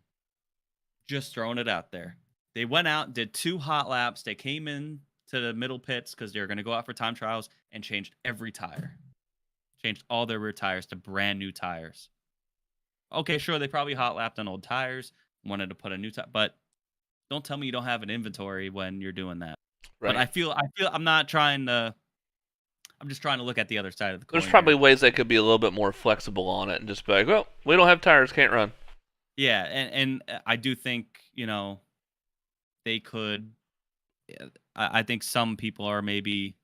just throwing it out there. They went out, did 2 hot laps. They came in to the middle pits because they were going to go out for time trials and changed every tire. Changed all their rear tires to brand new tires. Okay, sure, they probably hot lapped on old tires, wanted to put a new tire, but don't tell me you don't have an inventory when you're doing that. Right. But I feel I'm not trying to. I'm just trying to look at the other side of the coin. There's probably here. ways they could be a little bit more flexible on it and just be like, well, we don't have tires, can't run. Yeah, and I do think they could. I think some people are maybe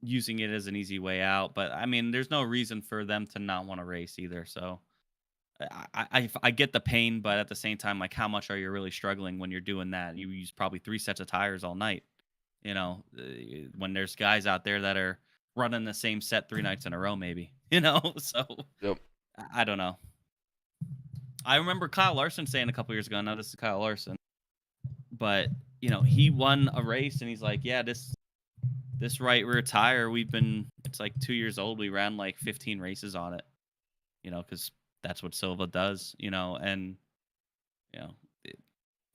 using it as an easy way out, but I mean, there's no reason for them to not want to race either. So I get the pain, but at the same time, like, how much are you really struggling when you're doing that? You use probably 3 sets of tires all night. When there's guys out there that are running the same set 3 nights in a row, maybe. So Yep. I don't know. I remember Kyle Larson saying a couple years ago. Now this is Kyle Larson, but he won a race and he's like, yeah, this right rear tire, it's like 2 years old. We ran like 15 races on it, because that's what Silva does, and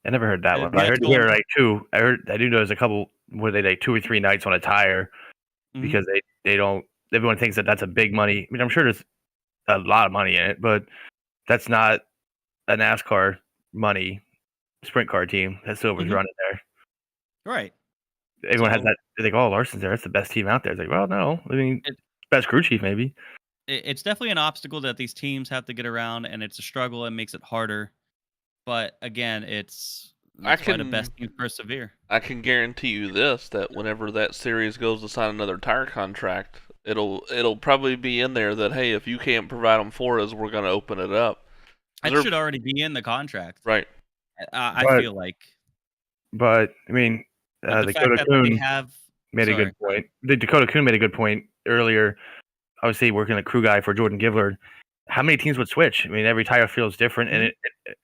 I never heard that Yeah, one. But I yeah, heard going- there like 2. I do know there's a couple where they like 2 or 3 nights on a tire Mhm. because they don't. Everyone thinks that that's a big money. I mean, I'm sure there's a lot of money in it, but that's not a NASCAR money sprint car team that Silver's Mhm. running there. right. Everyone has So- that. They think, oh, Larson's there. That's the best team out there. It's like, well, no. I mean, best crew chief maybe. It's definitely an obstacle that these teams have to get around, and it's a struggle. It makes it harder. But again, that's why the best teams persevere. I can guarantee you this, that whenever that series goes to sign another tire contract, it'll probably be in there that, hey, if you can't provide them for us, we're going to open it up. That They're- should already be in the contract. Right. I But- feel like. But I mean, But the fact Dakota that they Coon have made a good point. The Dakota Coon made a good point earlier. Obviously, working a crew guy for Jordan Givler, how many teams would switch? I mean, every tire feels different,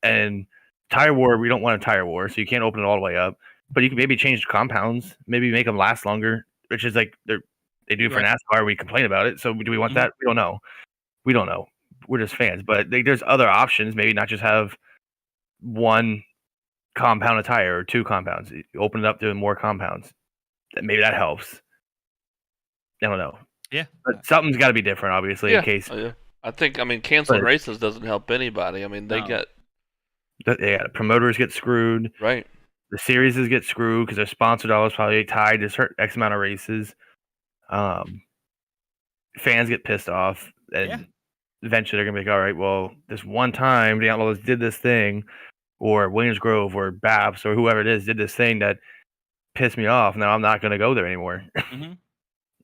and tire war, we don't want a tire war, so you can't open it all the way up. But you can maybe change compounds, maybe make them last longer, which is like they do for Right. NASCAR. We complain about it. So do we want Mhm. that? We don't know. We don't know. We're just fans. But there's other options. Maybe not just have 1 compound of tire or 2 compounds. You open it up to more compounds. Maybe that helps. I don't know. Yeah. But something's got to be different, obviously, Yeah. in case Yeah. I think, canceling But- races doesn't help anybody. I mean, they No. get, the promoters get screwed. right. The series get screwed because their sponsor dollars probably tied to certain X amount of races. Fans get pissed off, and Yeah. eventually they're gonna be like, all right, well, this one time the Outlaws did this thing, or Williams Grove or Babs or whoever it is did this thing that pissed me off. Now I'm not gonna go there anymore. Mhm.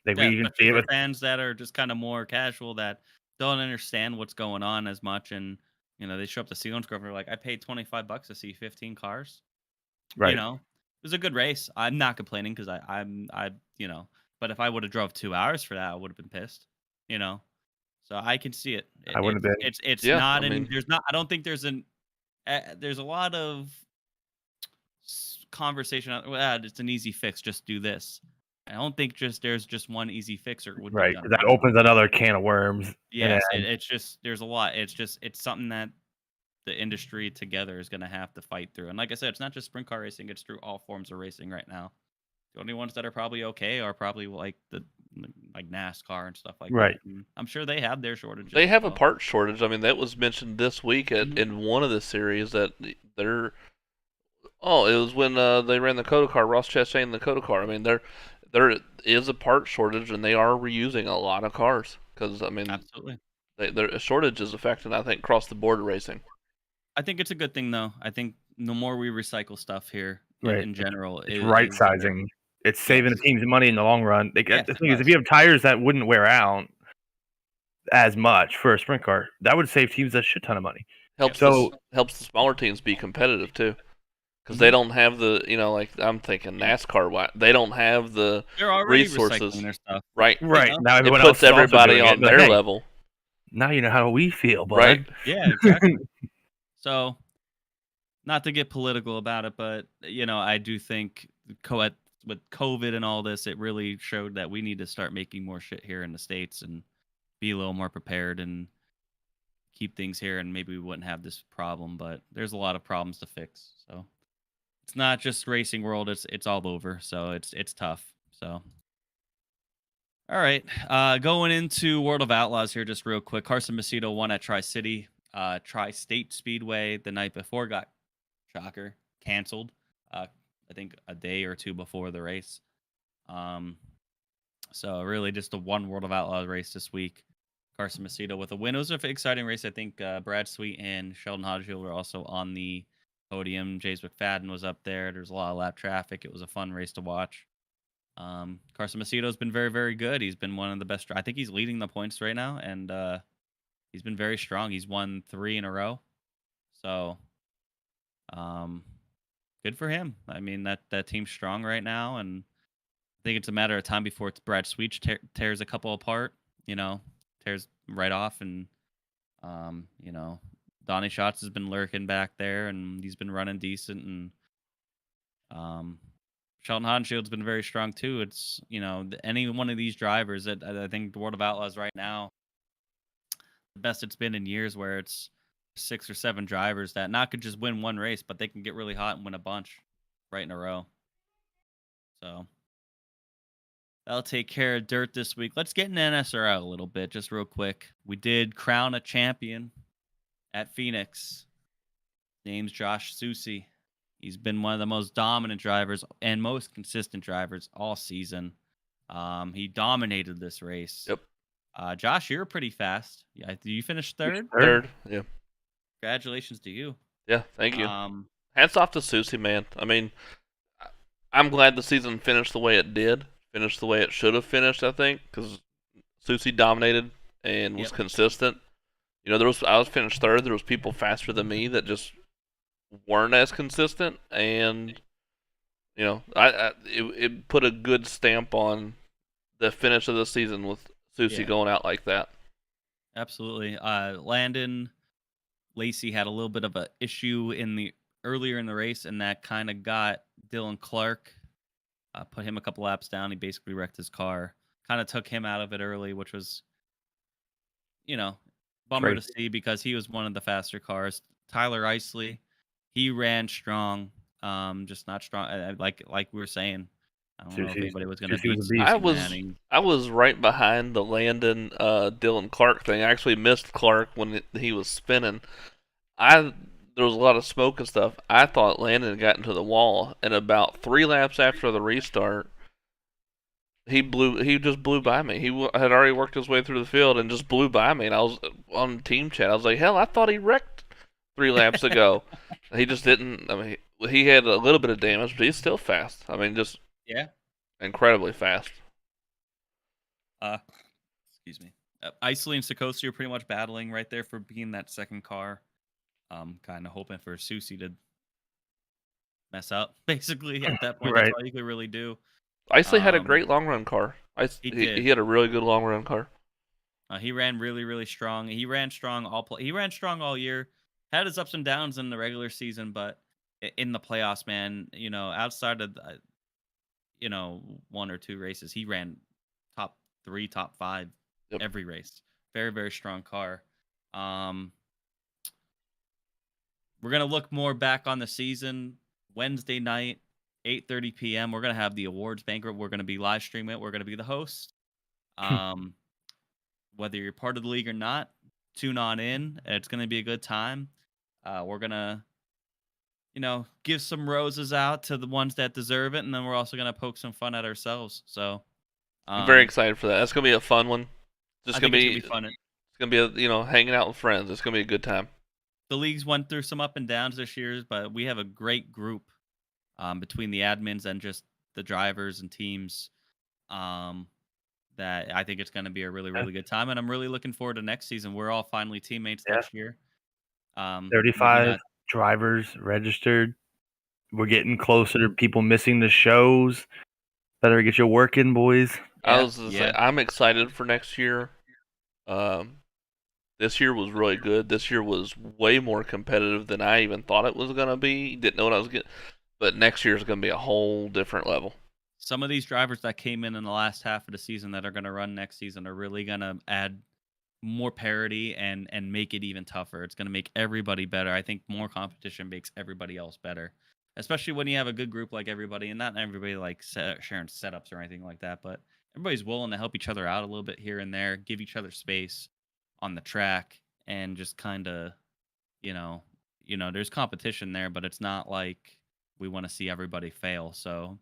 Like Yeah, we even especially see it for with fans that are just kind of more casual, that don't understand what's going on as much, and they show up to Sealands Grove and they're like, I paid $25 to see 15 cars. right. It was a good race. I'm not complaining because but if I would have drove 2 hours for that, I would have been pissed. So I can see it. I wouldn't have been. It's Yeah, not. I mean- There's not. I don't think there's there's a lot of conversation. It's an easy fix. Just do this. I don't think there's just one easy fix or would be Right. done That right. opens another can of worms. Yes, and- it's just there's a lot. It's something that the industry together is going to have to fight through. And like I said, it's not just sprint car racing; it's through all forms of racing right now. The only ones that are probably okay are probably like NASCAR and stuff like Right. that. And I'm sure they have their shortages. They as have a well. part shortage. I mean, that was mentioned this week Mhm. in one of the series that they're. Oh, it was when they ran the Coda car, Ross Chastain, the Coda car. I mean, there is a part shortage, and they are reusing a lot of cars because Absolutely. a shortage is affecting, I think, across the board racing. I think it's a good thing though. I think the more we recycle stuff here Right. in general, It's right sizing. It's saving the Yes. teams money in the long run. Yes, The it thing is, if does. you have tires that wouldn't wear out as much for a sprint car, that would save teams a shit ton of money. Helps So- helps the smaller teams be competitive too. because they don't have the, like I'm thinking NASCAR. They don't have the They're already resources, recycling their stuff. right? Right. know? Now It everyone else puts is also everybody doing it. on Like, their hey, level, now you know how we feel, bud. right? Yeah, exactly. So, not to get political about it, but I do think with COVID and all this, it really showed that we need to start making more shit here in the States and be a little more prepared and keep things here, and maybe we wouldn't have this problem. But there's a lot of problems to fix. So it's not just racing world; it's all over. So it's tough. So. All right, going into World of Outlaws here, just real quick. Carson Macedo won at Tri-City, Tri-State Speedway the night before. Got shocker canceled. I think a day or two before the race. So really just a one World of Outlaws race this week. Carson Macedo with a win. It was an exciting race. I think Brad Sweet and Sheldon Hodgefield were also on the podium. James McFadden was up there. There's a lot of lap traffic. It was a fun race to watch. Carson Macedo's been very, very good. He's been one of the best. I think he's leading the points right now, and he's been very strong. He's won 3 in a row. So, good for him. I mean, that team's strong right now, and I think it's a matter of time before Brad Sweet tears a couple apart. Tears right off, and Donnie Schatz has been lurking back there, and he's been running decent, and Sheldon Hadenschild's been very strong too. It's any one of these drivers that I think the World of Outlaws right now, the best it's been in years, where it's 6 or 7 drivers that not could just win one race, but they can get really hot and win a bunch right in a row. So that'll take care of dirt this week. Let's get into NSRL a little bit, just real quick. We did crown a champion at Phoenix. Name's Josh Soucy. He's been one of the most dominant drivers and most consistent drivers all season. He dominated this race. Yep. Josh, you're pretty fast. Yeah, you finished third. Third. Yeah. Congratulations to you. Yeah. Thank you. Hats off to Soucy, man. I mean, I'm glad the season finished the way it did. Finished the way it should have finished, I think, because Soucy dominated and was consistent. I was finished third. There was people faster than me that just weren't as consistent, and it put a good stamp on the finish of the season with Soucy going out like that. Absolutely. Landon Lacey had a little bit of an issue earlier in the race, and that kind of got Dylan Clark, put him a couple laps down. He basically wrecked his car. Kind of took him out of it early, which was bummer to see, because he was one of the faster cars. Tyler Isley, he ran strong, just not strong. Like we were saying, I don't know if anybody was going to beat. I was right behind the Landon Dylan Clark thing. I actually missed Clark when he was spinning. There was a lot of smoke and stuff. I thought Landon got into the wall, and about 3 laps after the restart, he just blew by me. He had already worked his way through the field and just blew by me. And I was on team chat. I was like, hell, I thought he wrecked 3 laps ago. He just didn't. I mean, he had a little bit of damage, but he's still fast. I mean, just incredibly fast. Excuse me. Isley and Sikosi are pretty much battling right there for being that second car. Kind of hoping for Soucy to mess up, basically, at that point. Right. That's all you could really do. Isley had a great long run car. He had a really good long run car. He ran really, really strong. He ran strong all year. Had his ups and downs in the regular season, but in the playoffs, man, outside of 1 or 2 races, he ran top 3, top 5 every race. Very, very strong car. We're gonna look more back on the season Wednesday night, 8:30 p.m. We're gonna have the awards banquet. We're gonna be live streaming it. We're gonna be the host. Whether you're part of the league or not, tune on in. It's gonna be a good time. We're gonna, give some roses out to the ones that deserve it, and then we're also gonna poke some fun at ourselves. So, I'm very excited for that. That's gonna be a fun one. It's gonna be fun. It's gonna be hanging out with friends. It's gonna be a good time. The leagues went through some up and downs this year, but we have a great group between the admins and just the drivers and teams, that I think it's going to be a really, really good time. And I'm really looking forward to next season. We're all finally teammates next year. 35 drivers registered. we're getting closer to people missing the shows. Better get your work in, boys. I was gonna say, I'm excited for next year. This year was really good. This year was way more competitive than I even thought it was gonna be. Didn't know what I was getting, but next year is gonna be a whole different level. Some of these drivers that came in the last half of the season that are going to run next season are really going to add more parity and make it even tougher. It's going to make everybody better. I think more competition makes everybody else better, especially when you have a good group like everybody, and not everybody like sharing setups or anything like that, but everybody's willing to help each other out a little bit here and there, give each other space on the track, and just kind of, there's competition there, but it's not like we want to see everybody fail. So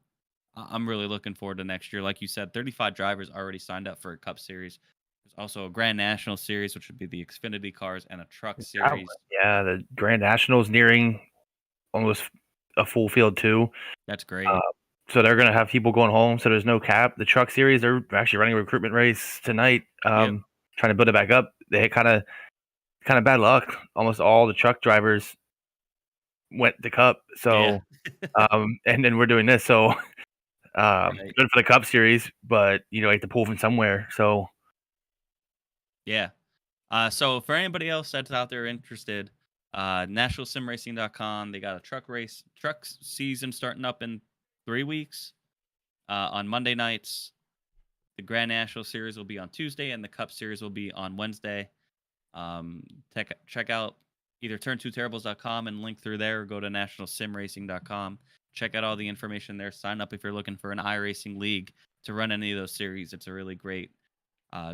I'm really looking forward to next year. Like you said, 35 drivers already signed up for a Cup Series. There's also a Grand National Series, which would be the Xfinity cars, and a Truck Series. Yeah, the Grand National's nearing almost a full field too. That's great. So they're going to have people going home. So there's no cap. The Truck Series, they're actually running a recruitment race tonight, trying to build it back up. They had kind of bad luck. Almost all the truck drivers went to Cup. So, and then we're doing this. So, good for the Cup Series, but you have to pull from somewhere. So, yeah. So for anybody else that's out there interested, nationalsimracing.com, they got a truck season starting up in 3 weeks. On Monday nights, the Grand National Series will be on Tuesday, and the Cup Series will be on Wednesday. Check out either turn2terribles.com and link through there, or go to nationalsimracing.com. Check out all the information there. Sign up if you're looking for an iRacing league to run any of those series. It's a really great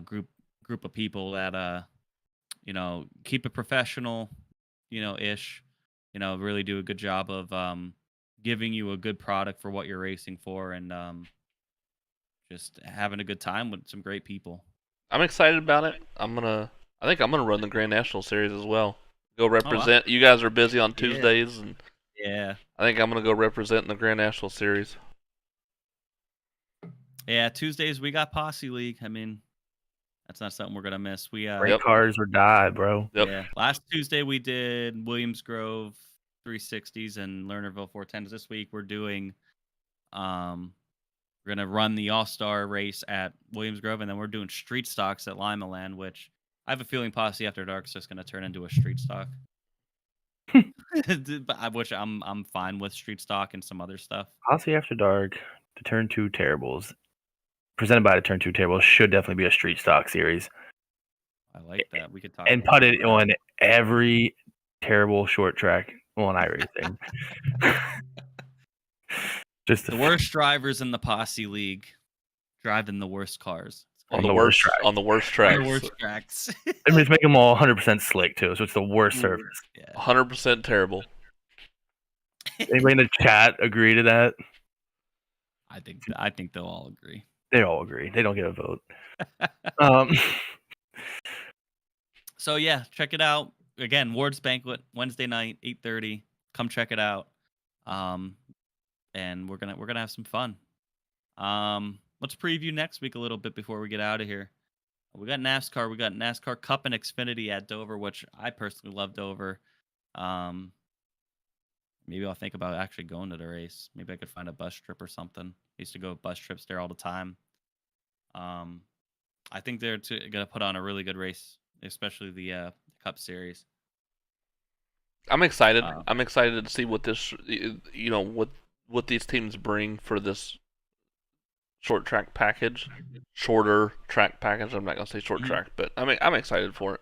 group of people that keep it professional, ish. Really do a good job of giving you a good product for what you're racing for, and just having a good time with some great people. I'm excited about it. I think I'm gonna run the Grand National Series as well. Go represent. You guys are busy on Tuesdays, and I think I'm gonna go represent in the Grand National Series. Yeah, Tuesdays we got Posse League. I mean, that's not something we're gonna miss. We cars or die, bro. Yep. Yeah. Last Tuesday we did Williams Grove 360s and Lernerville 410s. This week we're doing we're gonna run the All-Star race at Williams Grove, and then we're doing street stocks at Lima Land, which I have a feeling Posse After Dark is just gonna turn into a street stock. Which I'm fine with street stock and some other stuff. Posse After Dark, the Turn 2 Terribles, presented by the Turn 2 Terribles, should definitely be a street stock series. I like that. We could talk and put it on every terrible short track on iRacing. Just the worst drivers in the Posse League driving the worst cars. On the worst tracks. On the worst tracks. And just make them all 100% slick too, so it's the worst surface. 100% terrible. Anybody in the chat agree to that? I think they'll all agree. They all agree. They don't get a vote. So yeah, check it out. Again, Ward's Banquet, Wednesday night, 8:30. Come check it out. And we're gonna have some fun. Let's preview next week a little bit before we get out of here. We got NASCAR. We got NASCAR Cup and Xfinity at Dover, which I personally love Dover. Maybe I'll think about actually going to the race. Maybe I could find a bus trip or something. I used to go bus trips there all the time. I think they're gonna put on a really good race, especially the Cup Series. I'm excited. I'm excited to see what this, what these teams bring for this short track package, shorter track package. I'm not gonna say short track, but I'm excited for it.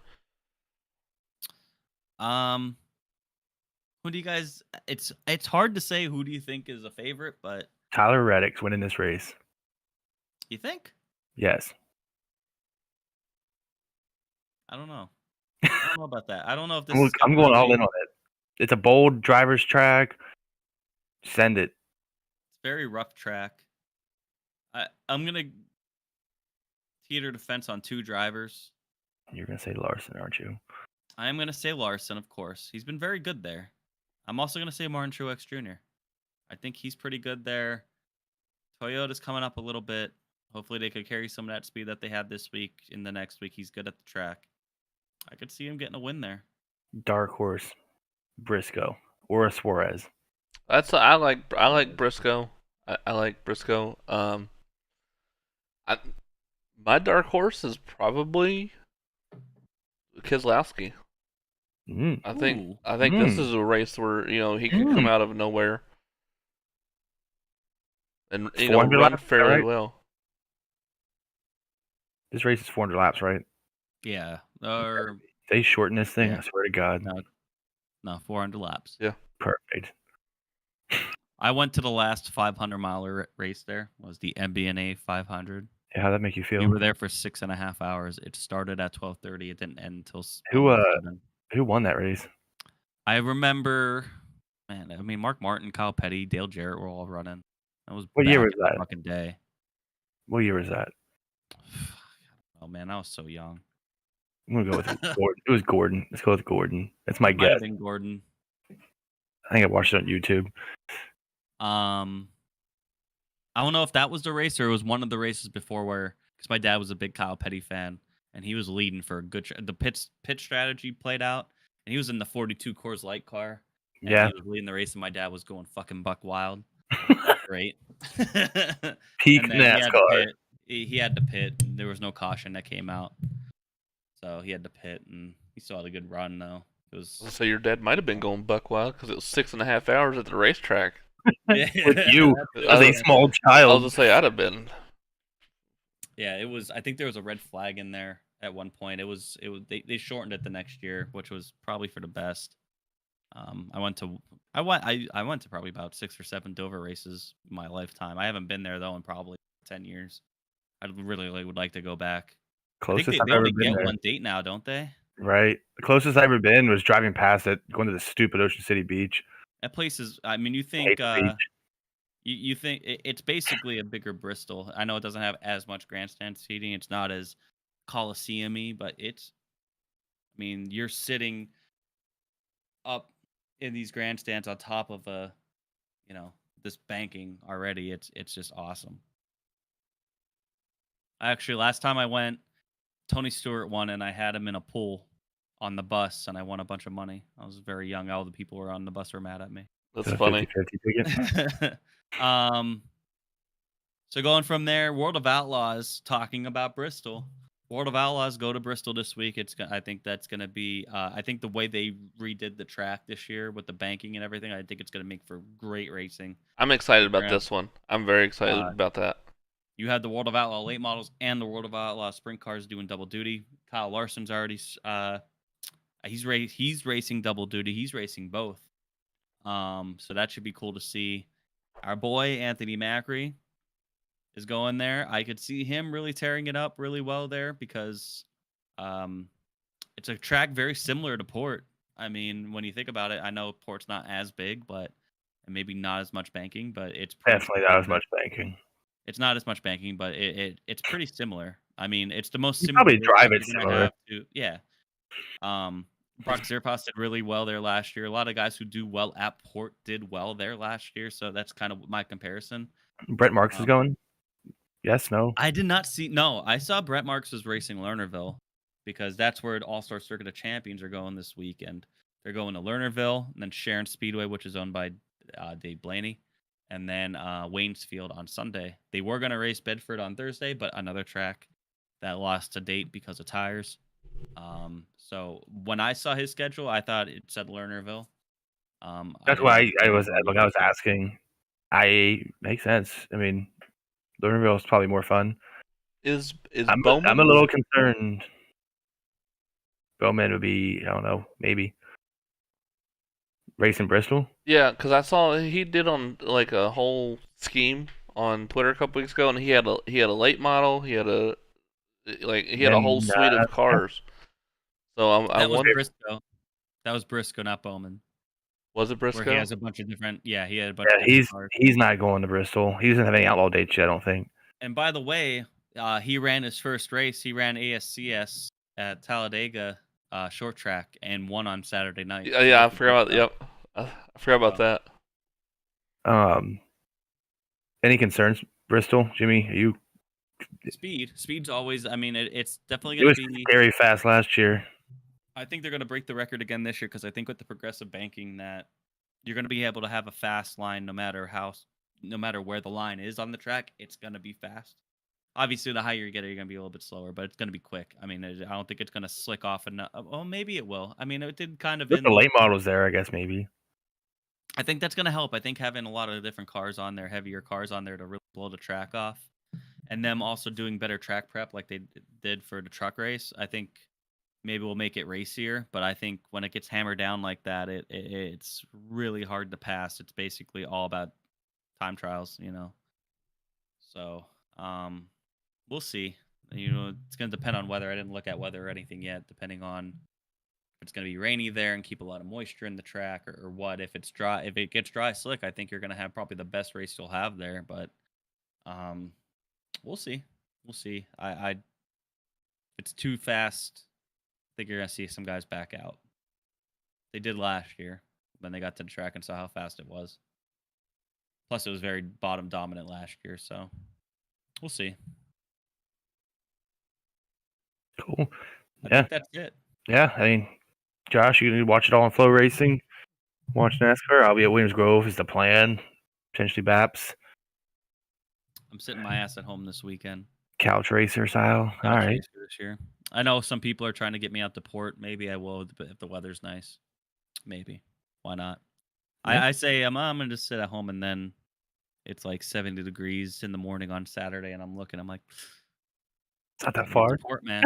Who do you guys? It's hard to say who do you think is a favorite, but Tyler Reddick's winning this race. You think? Yes. I don't know. I don't know about that. I don't know if this. I'm going all in on it. It's a bold driver's track. Send it. It's very rough track. I'm gonna teeter the fence on two drivers. You're gonna say Larson, aren't you? I am gonna say Larson, of course. He's been very good there. I'm also gonna say Martin Truex Jr. I think he's pretty good there. Toyota's coming up a little bit. Hopefully they could carry some of that speed that they had this week in the next week. He's good at the track. I could see him getting a win there. Dark horse, Briscoe or a Suarez. I like Briscoe. I like Briscoe. I, my dark horse is probably Keselowski. Mm. Ooh. I think this is a race where he could come out of nowhere and 400 run laps, fairly right? well. This race is 400 laps, right? Yeah. Or They shorten this thing. Yeah. I swear to God. no, 400 laps. Yeah. Perfect. I went to the last 500-mile race there. Was the MBNA 500. Yeah, how'd that make you We feel? were there for 6.5 hours. It started at 12:30. It didn't end until Who almost 7. who won that race? I remember, man. I mean, Mark Martin, Kyle Petty, Dale Jarrett were all running. That was What year back was in the that? fucking day. What year was that? Oh man, I was so young. I'm gonna go with Gordon. It was Gordon. Let's go with Gordon. That's my Might guess. have been Gordon. I think I watched it on YouTube. I don't know if that was the race or it was one of the races before where, because my dad was a big Kyle Petty fan and he was leading for a good. The pit strategy played out and he was in the 42 Coors Light car. And Yeah. he was leading the race and my dad was going fucking buck wild. Great. Peak And then NASCAR. he had to pit. And there was no caution that came out, so he had to pit, and he still had a good run though. It was So your dad might have been going buck wild because it was 6.5 hours at the racetrack. With you as a was- small I was child. gonna say I'd have been. Yeah, it was. I think there was a red flag in there at one point. It was. They shortened it the next year, which was probably for the best. I went to probably about 6 or 7 Dover races in my lifetime. I haven't been there though in probably 10 years. I really would like to go back. I Closest think I've they ever only been get there. one date now, don't they? Right. The closest I've ever been was driving past it, going to the stupid Ocean City Beach. That place is. I mean, you Hate think the beach. you think it's basically a bigger Bristol. I know it doesn't have as much grandstand seating. It's not as Coliseum-y, but it's. I mean, you're sitting up in these grandstands on top of this banking already. It's just awesome. Actually, last time I went, Tony Stewart won, and I had him in a pool on the bus, and I won a bunch of money. I was very young. All the people who were on the bus were mad at me. That's The funny. 50-50 ticket. So going from there, World of Outlaws talking about Bristol. World of Outlaws go to Bristol this week. I think that's going to be. I think the way they redid the track this year with the banking and everything, I think it's going to make for great racing. I'm excited about Yeah. this one. I'm very excited about that. You had the World of Outlaw late models and the World of Outlaw sprint cars doing double duty. Kyle Larson's already. He's racing double duty. He's racing both. So that should be cool to see. Our boy Anthony Macri is going there. I could see him really tearing it up really well there because it's a track very similar to Port. I mean, when you think about it, I know Port's not as big, and maybe not as much banking, but it's Definitely not as much banking. It's not as much banking, but it's pretty similar. I mean, it's the most You similar. probably race drive that it you're gonna similar. have to- yeah. Brock Zerpas did really well there last year. A lot of guys who do well at Port did well there last year, so that's kind of my comparison. Brett Marks is going? Yes, no? I did not see. No, I saw Brett Marks was racing Lernerville because that's where the All-Star Circuit of Champions are going this weekend. They're going to Lernerville and then Sharon Speedway, which is owned by Dave Blaney, and then Waynesfield on Sunday. They were going to race Bedford on Thursday, but another track that lost to date because of tires. So when I saw his schedule, I thought it said Lernerville. That's why I was asking. Makes sense. I mean, Lernerville is probably more fun. Is I'm a little concerned. Bowman would be, I don't know, maybe racing Bristol. Yeah, because I saw he did on like a whole scheme on Twitter a couple weeks ago, and he had a late model. He had a whole suite of cars. So I wonder. Briscoe. That was Briscoe, not Bowman. Was it Briscoe? Where he has a bunch of different. Yeah, he had a bunch. Yeah, of different cars. he's not going to Bristol. He doesn't have any outlaw dates yet, I don't think. And by the way, he ran his first race. He ran ASCS at Talladega short track and won on Saturday night. Yeah, I forgot about. Yep, I forgot about that. Any concerns, Bristol, Jimmy? Are you? Speed's always. I mean, it's definitely It going was to be scary fast last year. I think they're going to break the record again this year because I think with the progressive banking that you're going to be able to have a fast line no matter where the line is on the track. It's going to be fast. Obviously, the higher you get, you're going to be a little bit slower, but it's going to be quick. I mean, I don't think it's going to slick off enough. Well, maybe it will. I mean, it did kind of With the late models there, I guess maybe. I think that's going to help. I think having a lot of different cars on there, heavier cars on there to really blow the track off, and them also doing better track prep like they did for the truck race, I think maybe we'll make it racier. But I think when it gets hammered down like that, it's really hard to pass. It's basically all about time trials, So, we'll see. It's going to depend on weather. I didn't look at weather or anything yet, depending on if it's going to be rainy there and keep a lot of moisture in the track or what. If it's dry, if it gets dry slick, I think you're going to have probably the best race you'll have there. But we'll see. We'll see. If it's too fast, I think you're going to see some guys back out. They did last year when they got to the track and saw how fast it was. Plus, it was very bottom dominant last year, so we'll see. Cool. I Yeah. think that's it. Yeah, I mean, Josh, you can watch it all on Flow Racing. Watch NASCAR. I'll be at Williams Grove is the plan. Potentially BAPS. I'm sitting my ass at home this weekend. Couch racer style. All Couch right. racer this year. I know some people are trying to get me out to port. Maybe I will if the weather's nice. Maybe. Why not? Yeah. I say I'm going to just sit at home, and then it's like 70 degrees in the morning on Saturday, and I'm like, It's not that "Get to far. port, man."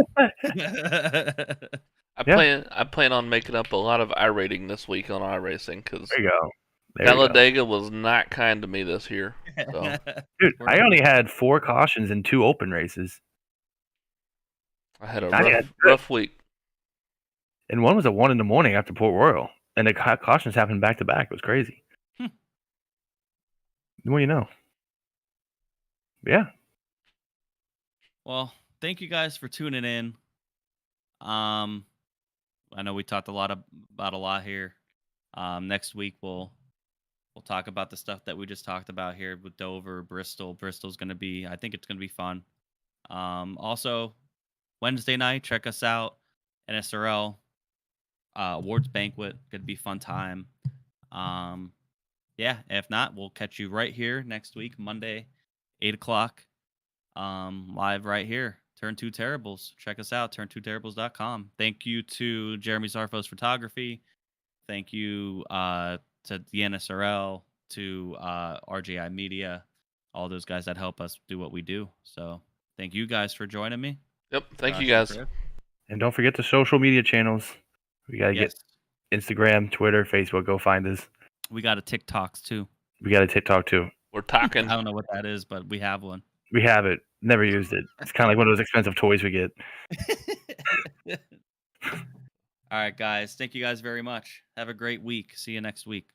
I plan on making up a lot of iRating this week on iRacing because There you go. There you go. Talladega was not kind to me this year. So Dude, I only had 4 cautions and 2 open races. I had a I had- rough week. And one was at 1 a.m. after Port Royal. And the cautions happened back to back. It was crazy. Well, Yeah. Well, thank you guys for tuning in. I know we talked about a lot here. Next week we'll talk about the stuff that we just talked about here with Dover, Bristol. Bristol's going to be, I think it's going to be fun. Also, Wednesday night, check us out. NSRL awards banquet, going to be a fun time. Yeah, if not, we'll catch you right here next week, Monday, 8 o'clock, live right here. Turn 2 Terribles. Check us out, turn2terribles.com. Thank you to Jeremy Zarfos Photography. Thank you to the NSRL, to RJI Media, all those guys that help us do what we do. So thank you guys for joining me. Yep. Thank Josh you guys. and Chris. And don't forget the social media channels. We got to Yes, get Instagram, Twitter, Facebook. Go find us. we got a TikToks too. We got a TikTok too. We're talking. I don't know what that is, but we have one. We have it. Never used it. It's kind of like one of those expensive toys we get. All right, guys. Thank you guys very much. Have a great week. See you next week.